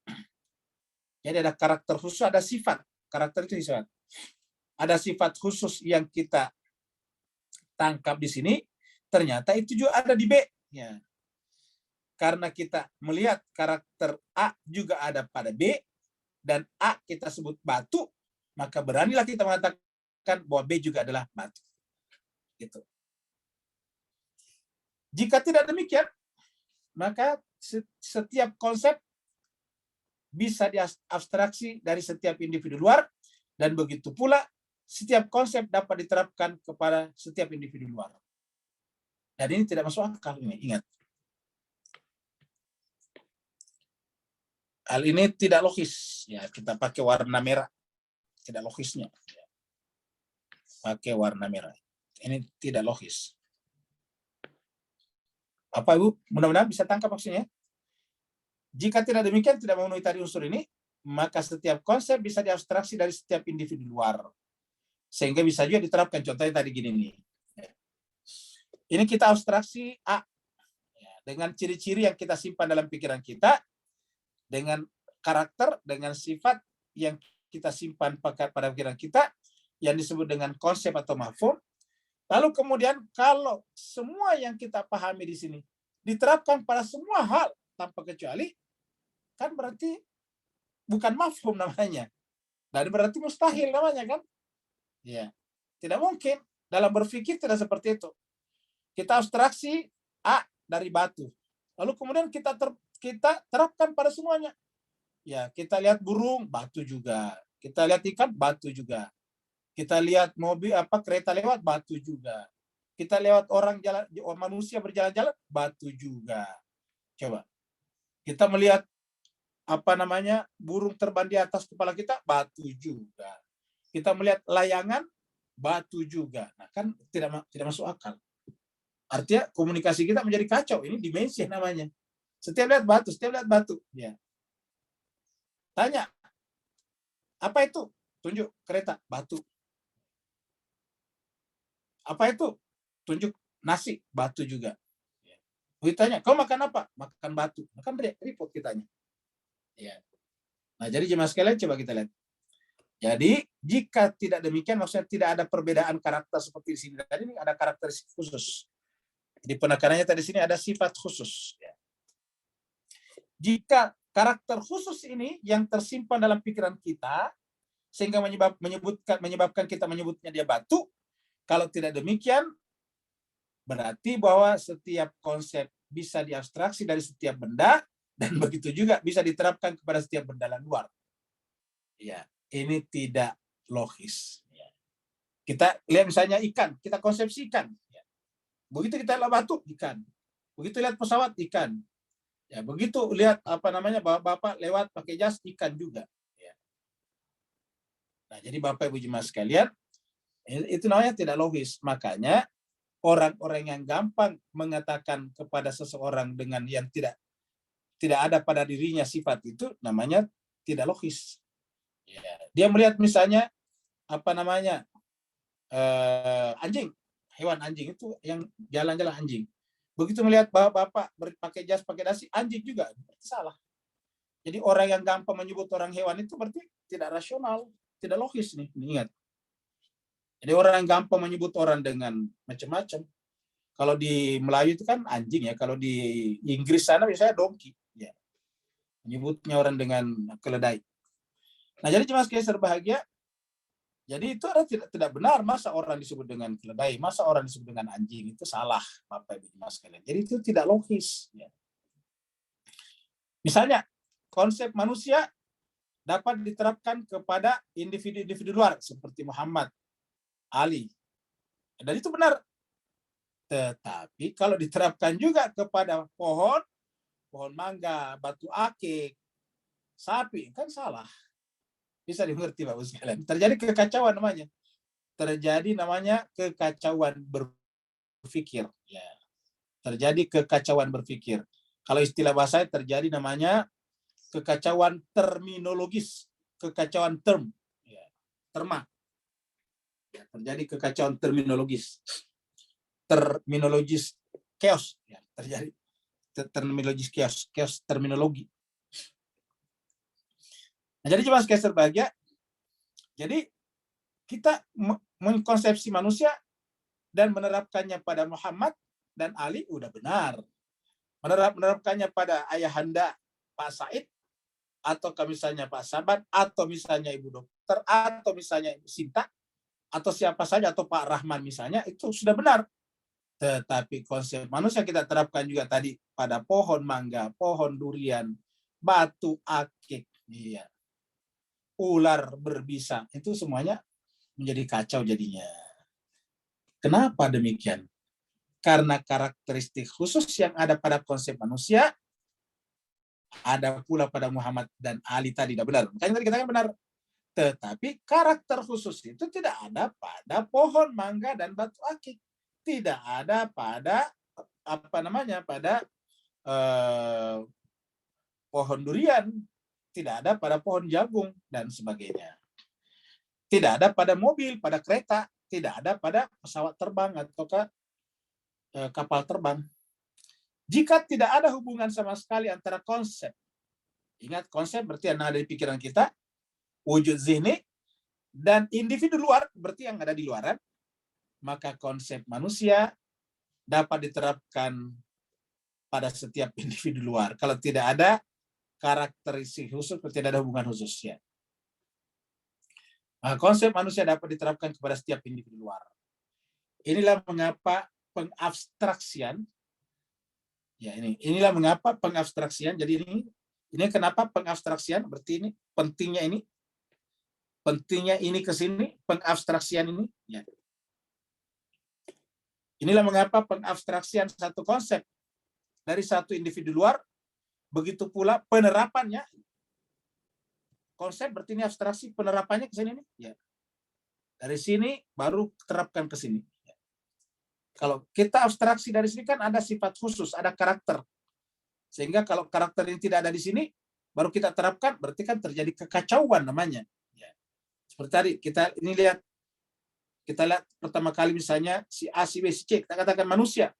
Jadi ada karakter khusus, ada sifat. Karakter itu sifat. Ada sifat khusus yang kita tangkap di sini, ternyata itu juga ada di B. Ya. Karena kita melihat karakter A juga ada pada B, dan A kita sebut batu, maka beranilah kita mengatakan bahwa B juga adalah batu. Gitu. Jika tidak demikian, maka setiap konsep bisa diabstraksi dari setiap individu luar, dan begitu pula setiap konsep dapat diterapkan kepada setiap individu luar. Dan ini tidak masuk akal, ini ingat. Hal ini tidak logis. Ya, kita pakai warna merah. Tidak logisnya. Pakai warna merah. Ini tidak logis. Apa Ibu? Mudah-mudahan bisa tangkap maksudnya. Jika tidak demikian, tidak memenuhi tadi unsur ini, maka setiap konsep bisa diabstraksi dari setiap individu luar. Sehingga bisa juga diterapkan. Contohnya tadi gini nih. Ini kita abstraksi A. Dengan ciri-ciri yang kita simpan dalam pikiran kita, dengan karakter, dengan sifat yang kita simpan pada pikiran kita, yang disebut dengan konsep atau mafhum. Lalu kemudian kalau semua yang kita pahami di sini diterapkan pada semua hal tanpa kecuali, kan berarti bukan mafhum namanya. Dan berarti mustahil namanya kan? Ya. Tidak mungkin. Dalam berpikir tidak seperti itu. Kita abstraksi A dari batu. Lalu kemudian kita terapkan pada semuanya. Ya, kita lihat burung, batu juga. Kita lihat ikan, batu juga. Kita lihat mobil kereta lewat, batu juga. Kita lewat orang jalan, manusia berjalan-jalan, batu juga. Coba. Kita melihat burung terbang di atas kepala kita, batu juga. Kita melihat layangan, batu juga. Nah, kan tidak masuk akal. Artinya komunikasi kita menjadi kacau. Ini dimensi namanya. Setiap lihat batu. Ya. Tanya, apa itu? Tunjuk kereta, batu. Apa itu? Tunjuk nasi, batu juga. Tanya, kau makan apa? Makan batu. Makan repot kitanya. Ya. Nah, jadi jemaah sekalian coba kita lihat. Jadi, jika tidak demikian, maksudnya tidak ada perbedaan karakter seperti di sini. Tadi ini ada karakteristik khusus. Jadi penekanannya tadi sini ada sifat khusus. Ya. Jika karakter khusus ini yang tersimpan dalam pikiran kita, sehingga menyebabkan kita menyebutnya dia batu, kalau tidak demikian, berarti bahwa setiap konsep bisa diabstraksi dari setiap benda, dan begitu juga bisa diterapkan kepada setiap benda luar. Ya, ini tidak logis. Ya. Kita lihat misalnya ikan, kita konsepsi ikan. Ya. Begitu kita lihat batu, ikan. Begitu lihat pesawat, ikan. Ya, begitu lihat bapak lewat pakai jas, ikan juga. Ya. Nah, jadi Bapak Ibu jemaah sekalian, itu namanya tidak logis. Makanya orang-orang yang gampang mengatakan kepada seseorang dengan yang tidak ada pada dirinya sifat itu, namanya tidak logis. Ya. Dia melihat misalnya anjing, hewan anjing itu yang jalan-jalan anjing. Begitu melihat bapak pakai jas, pakai dasi, anjing juga, berarti salah. Jadi orang yang gampang menyebut orang hewan itu berarti tidak rasional, tidak logis nih. Ingat. Jadi orang yang gampang menyebut orang dengan macam-macam. Kalau di Melayu itu kan anjing ya, kalau di Inggris sana biasanya donkey. Ya. Menyebutnya orang dengan keledai. Nah, jadi jemaah sekalian berbahagia. Jadi itu adalah tidak benar. Masa orang disebut dengan keledai, masa orang disebut dengan anjing, itu salah, Bapak Ibu jemaah sekalian. Jadi itu tidak logis. Ya. Misalnya, konsep manusia dapat diterapkan kepada individu-individu luar seperti Muhammad Ali. Dan itu benar. Tetapi kalau diterapkan juga kepada pohon mangga, batu akik, sapi, kan salah. Bisa dimengerti Bapak sekalian. Terjadi kekacauan namanya. Terjadi namanya kekacauan berpikir. Ya. Terjadi kekacauan berpikir. Kalau istilah bahasa terjadi namanya kekacauan terminologis, kekacauan term, ya. Terma. Ya, terjadi kekacauan terminologis. Terminologis chaos, ya, terjadi terminologis chaos terminologi. Nah, jadi jemaah sekalian berbahagia, jadi kita mengkonsepsi manusia dan menerapkannya pada Muhammad dan Ali udah benar. Menerapkannya pada ayahanda Pak Said, atau misalnya Pak Sabat, atau misalnya Ibu Dokter, atau misalnya Ibu Sinta, atau siapa saja, atau Pak Rahman misalnya, itu sudah benar. Tetapi konsep manusia kita terapkan juga tadi pada pohon mangga, pohon durian, batu akik, iya, ular berbisa, itu semuanya menjadi kacau jadinya. Kenapa demikian? Karena karakteristik khusus yang ada pada konsep manusia ada pula pada Muhammad dan Ali tadi, tidak benar. Makanya tadi kita kan benar. Tetapi karakter khusus itu tidak ada pada pohon mangga dan batu akik. Tidak ada pada pada pohon durian, tidak ada pada pohon jagung dan sebagainya. Tidak ada pada mobil, pada kereta, tidak ada pada pesawat terbang atau kapal terbang. Jika tidak ada hubungan sama sekali antara konsep, ingat konsep berarti yang ada di pikiran kita, wujud zihni, dan individu luar berarti yang ada di luaran, maka konsep manusia dapat diterapkan pada setiap individu luar. Kalau tidak ada karakteristik khusus, tidak ada hubungan khususnya. Nah, konsep manusia dapat diterapkan kepada setiap individu luar. Inilah mengapa pengabstraksian, ya inilah mengapa pengabstraksian. Jadi ini kenapa pengabstraksian, berarti ini pentingnya ini ke sini, pengabstraksian ini. Ya. Inilah mengapa pengabstraksian satu konsep dari satu individu luar, begitu pula penerapannya. Konsep berarti ini abstraksi, penerapannya ke sini nih. Ya. Dari sini baru terapkan ke sini. Ya. Kalau kita abstraksi dari sini kan ada sifat khusus, ada karakter. Sehingga kalau karakter ini tidak ada di sini, baru kita terapkan, berarti kan terjadi kekacauan namanya. Ya. Seperti tadi kita lihat pertama kali misalnya si A, si B, si C, kita katakan manusia.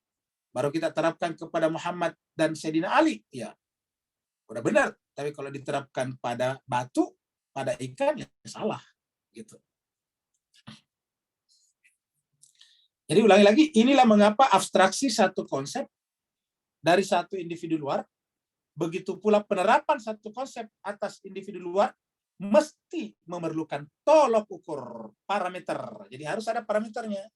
Baru kita terapkan kepada Muhammad dan Sayyidina Ali. Ya, udah benar. Tapi kalau diterapkan pada batu, pada ikan, ya salah. Gitu. Jadi ulangi lagi, inilah mengapa abstraksi satu konsep dari satu individu luar, begitu pula penerapan satu konsep atas individu luar, mesti memerlukan tolok ukur parameter. Jadi harus ada parameternya.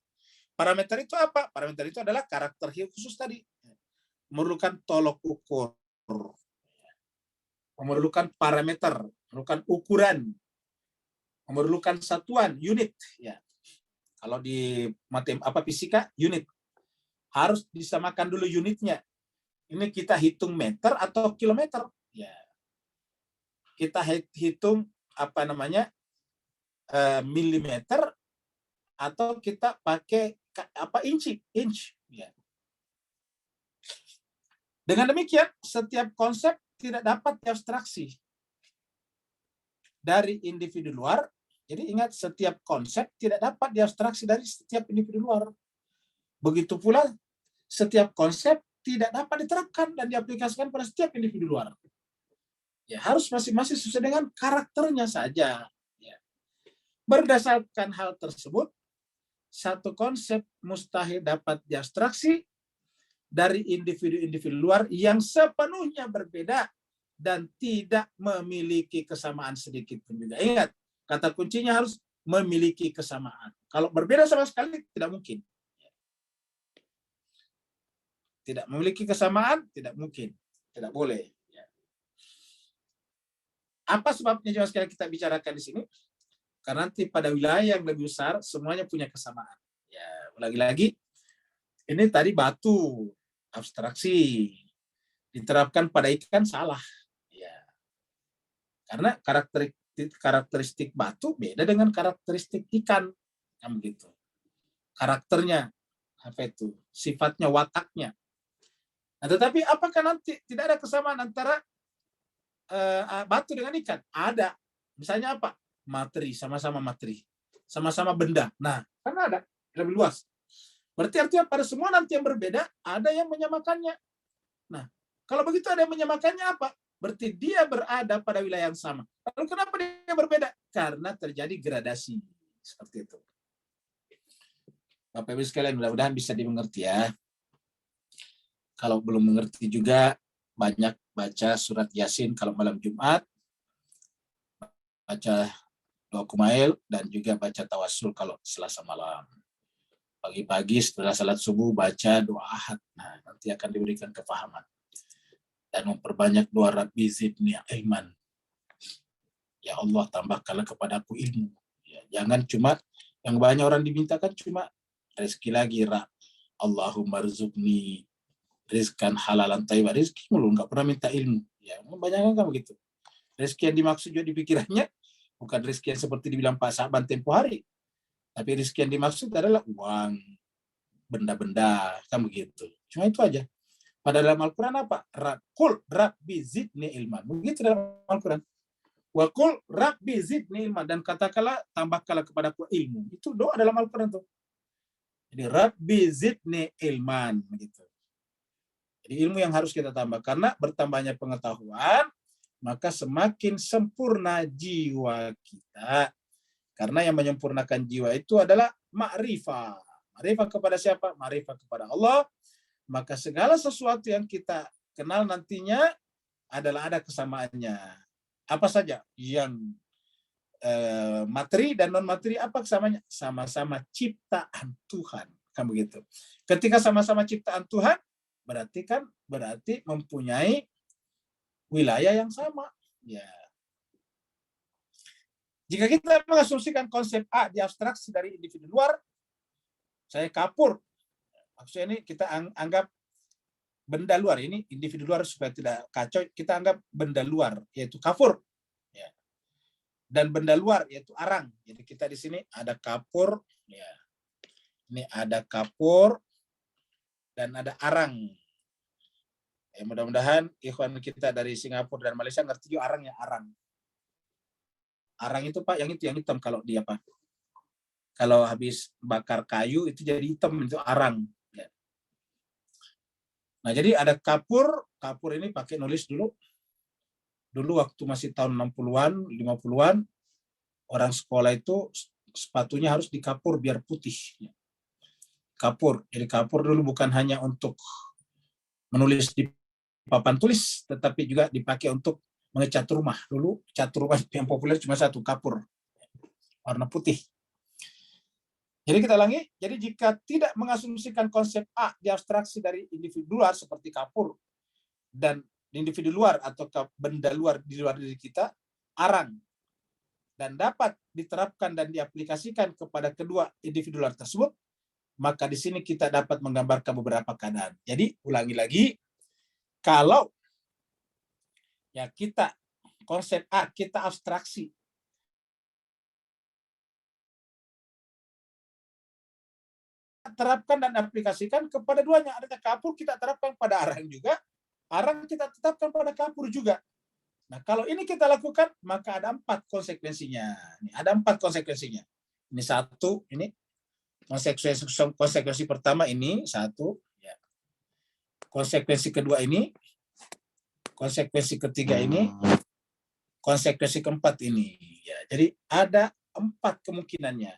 Parameter itu apa? Parameter itu adalah karakter khusus tadi. Memerlukan tolok ukur. Memerlukan parameter, memerlukan ukuran. Memerlukan satuan, unit. Ya. Kalau di fisika, unit. Harus disamakan dulu unitnya. Ini kita hitung meter atau kilometer. Ya. Kita hitung milimeter atau kita pakai inch. Ya. Dengan demikian, setiap konsep tidak dapat diabstraksi dari individu luar. Jadi ingat, setiap konsep tidak dapat diabstraksi dari setiap individu luar. Begitu pula, setiap konsep tidak dapat diterapkan dan diaplikasikan pada setiap individu luar. Ya, harus masing-masing sesuai dengan karakternya saja. Ya. Berdasarkan hal tersebut, satu konsep mustahil dapat diabstraksi dari individu-individu luar yang sepenuhnya berbeda dan tidak memiliki kesamaan sedikit pun juga. Ingat, kata kuncinya harus memiliki kesamaan. Kalau berbeda sama sekali, tidak mungkin. Tidak memiliki kesamaan, tidak mungkin. Tidak boleh. Apa sebabnya jemaah sekalian kita bicarakan di sini? Karena nanti pada wilayah yang lebih besar semuanya punya kesamaan. Ya, lagi-lagi ini tadi batu abstraksi diterapkan pada ikan salah. Ya. Karena karakteristik batu beda dengan karakteristik ikan. Kan begitu. Karakternya apa itu? Sifatnya, wataknya. Nah, tetapi apakah nanti tidak ada kesamaan antara batu dengan ikan? Ada. Misalnya apa? Materi, sama-sama materi. Sama-sama benda. Nah, kan ada. Lebih luas. Berarti artinya pada semua nanti yang berbeda, ada yang menyamakannya. Nah, kalau begitu ada yang menyamakannya apa? Berarti dia berada pada wilayah yang sama. Lalu kenapa dia berbeda? Karena terjadi gradasi. Seperti itu. Bapak Ibu sekalian, mudah-mudahan bisa dimengerti ya. Kalau belum mengerti juga, banyak baca surat Yasin kalau malam Jumat, baca doa kumail, dan juga baca tawasul kalau Selasa malam. Pagi-pagi setelah salat subuh baca doa ahad. Nah, nanti akan diberikan kefahaman. Dan memperbanyak doa Rabbi zidni ilman. Ya Allah, tambahkanlah kepadaku ilmu. Ya, jangan cuma, yang banyak orang dimintakan cuma rezeki lagi. Allahumma rizukni rizkan halalan thayyibah. Rezeki mulu, nggak pernah minta ilmu. Ya, banyak kan begitu. Rezeki yang dimaksud juga di pikirannya bukan rezeki yang seperti dibilang Pak Saban tempo hari. Tapi rezeki yang dimaksud adalah uang, benda-benda, kan begitu. Cuma itu aja. Pada dalam Al-Quran apa? Qul rabbi zidni ilman. Begitu dalam Al-Quran. Wa qul rabbi zidni ilman. Dan katakanlah, tambahkanlah kepadaku ilmu. Itu doa dalam Al-Quran tuh. Jadi rabbi zidni ilman. Begitu. Jadi ilmu yang harus kita tambah. Karena bertambahnya pengetahuan, maka semakin sempurna jiwa kita. Karena yang menyempurnakan jiwa itu adalah ma'rifah. Ma'rifah kepada siapa? Ma'rifah kepada Allah. Maka segala sesuatu yang kita kenal nantinya adalah ada kesamaannya. Apa saja? Yang materi dan non-materi, apa kesamaannya? Sama-sama ciptaan Tuhan. Kan begitu. Ketika sama-sama ciptaan Tuhan, berarti mempunyai wilayah yang sama. Ya. Jika kita mengasumsikan konsep A diabstraksi dari individu luar, saya kapur. Maksudnya ini kita anggap benda luar, ini individu luar supaya tidak kacau, kita anggap benda luar, yaitu kafur. Ya. Dan benda luar, yaitu arang. Jadi kita di sini ada kapur, ya. Ini ada kapur, dan ada arang. Ya, mudah-mudahan ikhwan kita dari Singapura dan Malaysia ngerti juga arangnya, arang. Arang itu Pak, yang hitam kalau dia Pak. Kalau habis bakar kayu itu jadi hitam, itu arang. Ya. Nah, jadi ada kapur ini pakai nulis dulu. Dulu waktu masih tahun 60-an, 50-an, orang sekolah itu sepatunya harus dikapur biar putih. Kapur. Jadi kapur dulu bukan hanya untuk menulis di papan tulis, tetapi juga dipakai untuk mengecat rumah. Dulu cat rumah yang populer cuma satu, kapur. Warna putih. Jadi kita ulangi, jadi jika tidak mengasumsikan konsep A diabstraksi dari individu luar seperti kapur dan individu luar atau benda luar di luar diri kita, arang, dan dapat diterapkan dan diaplikasikan kepada kedua individu luar tersebut, maka di sini kita dapat menggambarkan beberapa keadaan. Jadi ulangi lagi, kalau ya kita konsep A kita abstraksi terapkan dan aplikasikan kepada duanya. Ada kapur kita terapkan pada arang juga, arang kita tetapkan pada kapur juga. Nah, kalau ini kita lakukan, maka ada 4 konsekuensinya. Ini ada 4 konsekuensinya. Ini satu, ini konsekuensi pertama ini satu, ya. Konsekuensi kedua ini, konsekuensi ketiga ini, konsekuensi keempat ini. Ya, jadi ada 4 kemungkinannya.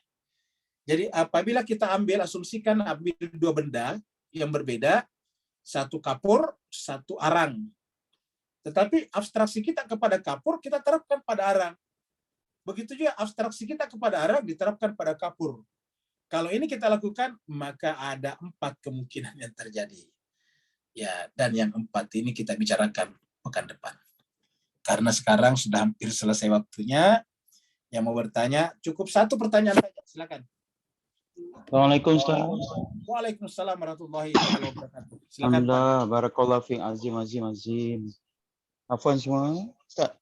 Jadi apabila kita asumsikan ambil 2 benda yang berbeda, satu kapur, satu arang. Tetapi abstraksi kita kepada kapur kita terapkan pada arang. Begitu juga abstraksi kita kepada arang diterapkan pada kapur. Kalau ini kita lakukan, maka ada 4 kemungkinan yang terjadi. Ya, dan yang 4 ini kita bicarakan pekan depan. Karena sekarang sudah hampir selesai waktunya, Yang mau bertanya, cukup satu pertanyaan saja. Silakan. Assalamualaikum Ustaz. Waalaikumsalam warahmatullahi wabarakatuh. Silakan Pak. Alhamdulillah, barakallahu fiik, azim. Afwan semua. Ustaz,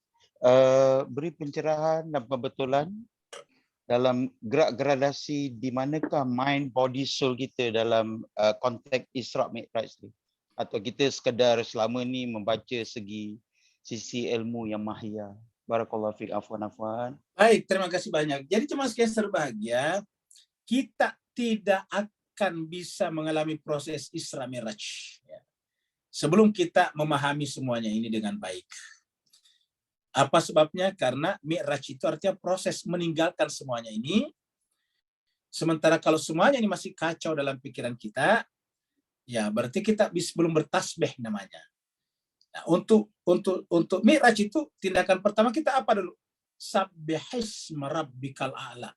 beri pencerahan dan pembetulan dalam gerak gradasi di manakah mind, body, soul kita dalam konteks Isra' Mi'raj ni. Atau kita sekadar selama ni membaca sisi ilmu yang mahia. Barakallahu fiik, afwan. Baik, terima kasih banyak. Jadi cuma sekian berbahagia, kita tidak akan bisa mengalami proses Isra Mi'raj sebelum kita memahami semuanya ini dengan baik. Apa sebabnya? Karena Mi'raj itu artinya proses meninggalkan semuanya ini. Sementara kalau semuanya ini masih kacau dalam pikiran kita, ya berarti kita belum bertasbih namanya. Nah, untuk Mi'raj itu tindakan pertama kita apa dulu? Sabbihisma rabbikal a'la.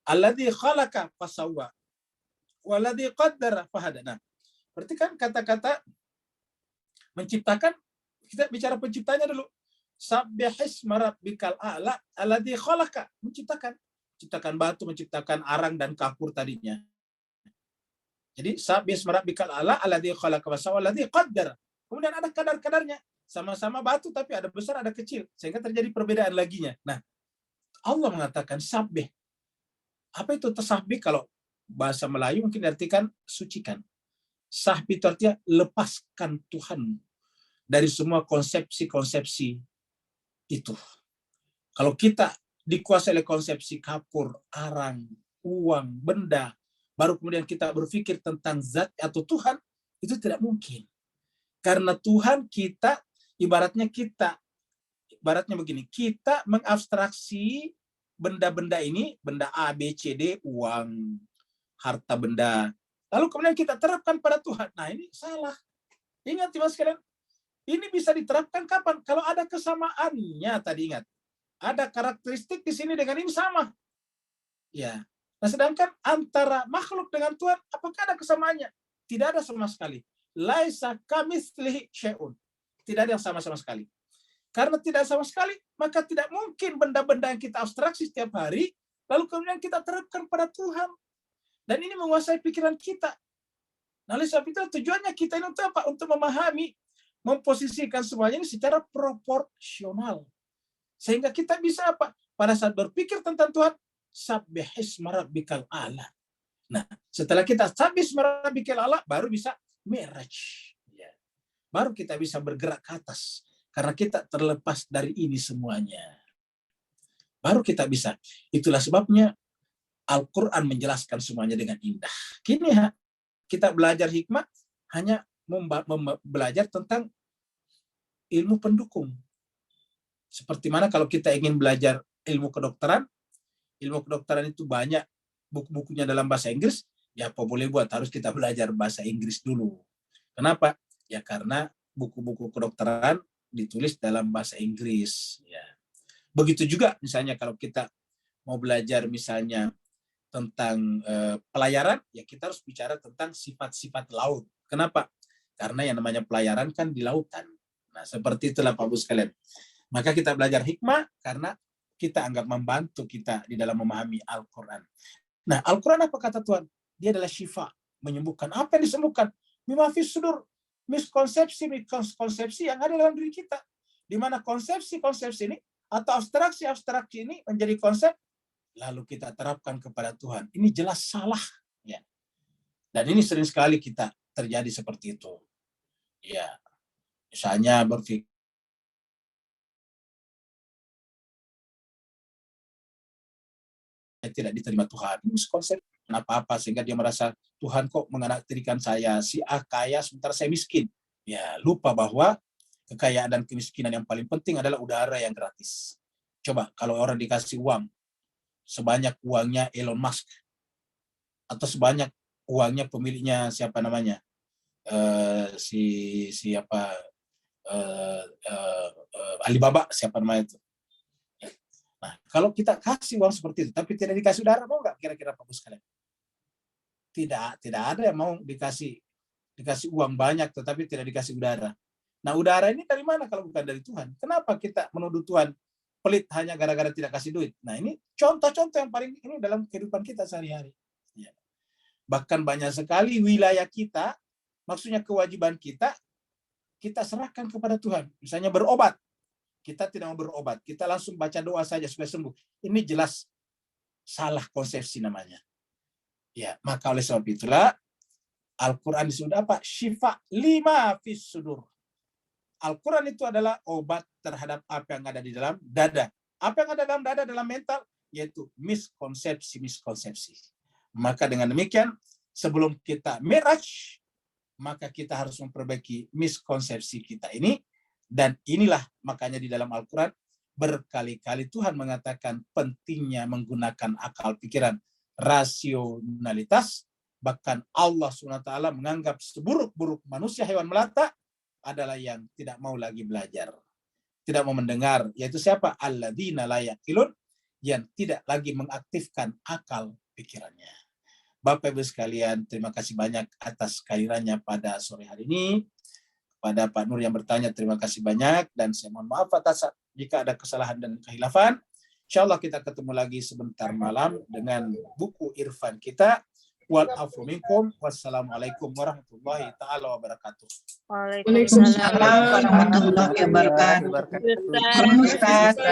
Alladzi khalaqa fasawwa waladzi qaddara fahada. Nah, berarti kan kata-kata menciptakan, kita bicara penciptanya dulu. Sabbihisma rabbikal a'la alladzi khalaqa, menciptakan batu, menciptakan arang dan kapur tadinya. Jadi sabbihisma rabbikal a'la alladzi khalaqa fasawwa waladzi qaddara. Kemudian ada kadar-kadarnya. Sama-sama batu tapi ada besar ada kecil sehingga terjadi perbedaan laginya. Nah, Allah mengatakan sabbih. Apa itu tasbih? Kalau bahasa Melayu mungkin diartikan sucikan. Sahbih itu artinya lepaskan Tuhan dari semua konsepsi-konsepsi itu. Kalau kita dikuasai oleh konsepsi kapur, arang, uang, benda, baru kemudian kita berpikir tentang zat atau Tuhan, itu tidak mungkin. Karena Tuhan kita, ibaratnya begini, kita mengabstraksi benda-benda ini, benda A, B, C, D, uang, harta benda. Lalu kemudian kita terapkan pada Tuhan. Nah, ini salah. Ingat teman sekalian, ini bisa diterapkan kapan? Kalau ada kesamaannya, tadi ingat. Ada karakteristik di sini dengan ini sama. Ya. Nah, sedangkan antara makhluk dengan Tuhan, apakah ada kesamaannya? Tidak ada sama sekali. Laisa kamitslihi syai'un. Tidak ada yang sama-sama sekali. Karena tidak sama sekali, maka tidak mungkin benda-benda yang kita abstraksi setiap hari, lalu kemudian kita terapkan pada Tuhan. Dan ini menguasai pikiran kita. Nah, oleh sebab itu tujuannya kita ini untuk apa? Untuk memahami, memposisikan semuanya ini secara proporsional. Sehingga kita bisa apa? Pada saat berpikir tentang Tuhan, sabbihisma rabbikal a'la. Nah, setelah kita sabbihisma rabbikal a'la, baru bisa Mi'raj. Baru kita bisa bergerak ke atas. Karena kita terlepas dari ini semuanya. Baru kita bisa. Itulah sebabnya Al-Quran menjelaskan semuanya dengan indah. Kini kita belajar hikmah hanya belajar tentang ilmu pendukung. Seperti mana kalau kita ingin belajar ilmu kedokteran itu banyak buku-bukunya dalam bahasa Inggris, ya apa boleh buat, harus kita belajar bahasa Inggris dulu. Kenapa? Ya karena buku-buku kedokteran ditulis dalam bahasa Inggris. Ya. Begitu juga misalnya kalau kita mau belajar misalnya tentang pelayaran, ya kita harus bicara tentang sifat-sifat laut. Kenapa? Karena yang namanya pelayaran kan di lautan. Nah, seperti itulah Pak Bu sekalian. Maka kita belajar hikmah karena kita anggap membantu kita di dalam memahami Al-Quran. Nah, Al-Quran apa kata Tuhan? Dia adalah syifa, menyembuhkan. Apa yang disembuhkan? Mimma fis sudur. Miskonsepsi yang ada dalam diri kita. Di mana konsepsi-konsepsi ini atau abstraksi-abstraksi ini menjadi konsep, lalu kita terapkan kepada Tuhan. Ini jelas salah. Ya. Dan ini sering sekali kita terjadi seperti itu. Ya. Misalnya berpikir tidak diterima Tuhan. Ini konsep apa-apa sehingga dia merasa Tuhan kok menganaktirikan saya, si A kaya sementara saya miskin. Ya, lupa bahwa kekayaan dan kemiskinan yang paling penting adalah udara yang gratis. Coba kalau orang dikasih uang sebanyak uangnya Elon Musk atau sebanyak uangnya pemiliknya siapa namanya? Alibaba siapa namanya itu? Nah, kalau kita kasih uang seperti itu, tapi tidak dikasih udara, mau nggak kira-kira Pak Bus kalian? Tidak ada yang mau dikasih uang banyak, tetapi tidak dikasih udara. Nah, udara ini dari mana kalau bukan dari Tuhan? Kenapa kita menuduh Tuhan pelit hanya gara-gara tidak kasih duit. Nah, ini contoh-contoh yang paling ini dalam kehidupan kita sehari-hari. Ya. Bahkan banyak sekali wilayah kita, maksudnya kewajiban kita serahkan kepada Tuhan. Misalnya berobat, kita tidak mau berobat, kita langsung baca doa saja supaya sembuh. Ini jelas salah konsepsi namanya. Ya, maka oleh sebab itulah Al-Quran disebut apa? Syifa lima fis sudur. Al-Quran itu adalah obat terhadap apa yang ada di dalam dada. Apa yang ada dalam dada, dalam mental, yaitu miskonsepsi. Maka dengan demikian, sebelum kita Mi'raj, maka kita harus memperbaiki miskonsepsi kita ini. Dan inilah makanya di dalam Al-Quran, berkali-kali Tuhan mengatakan pentingnya menggunakan akal pikiran, rasionalitas. Bahkan Allah SWT menganggap seburuk-buruk manusia hewan melata adalah yang tidak mau lagi belajar, tidak mau mendengar, yaitu siapa? Alladzina la yaqilun, yang tidak lagi mengaktifkan akal pikirannya. Bapak Ibu sekalian, terima kasih banyak atas kehadirannya pada sore hari ini. Kepada Pak Nur yang bertanya, terima kasih banyak, dan saya mohon maaf atas jika ada kesalahan dan kehilafan. Insyaallah kita ketemu lagi sebentar malam dengan buku Irfan kita. Wal afu minkum. Wassalamualaikum warahmatullahi taala wabarakatuh. Waalaikumsalam warahmatullahi wabarakatuh. Ustaz.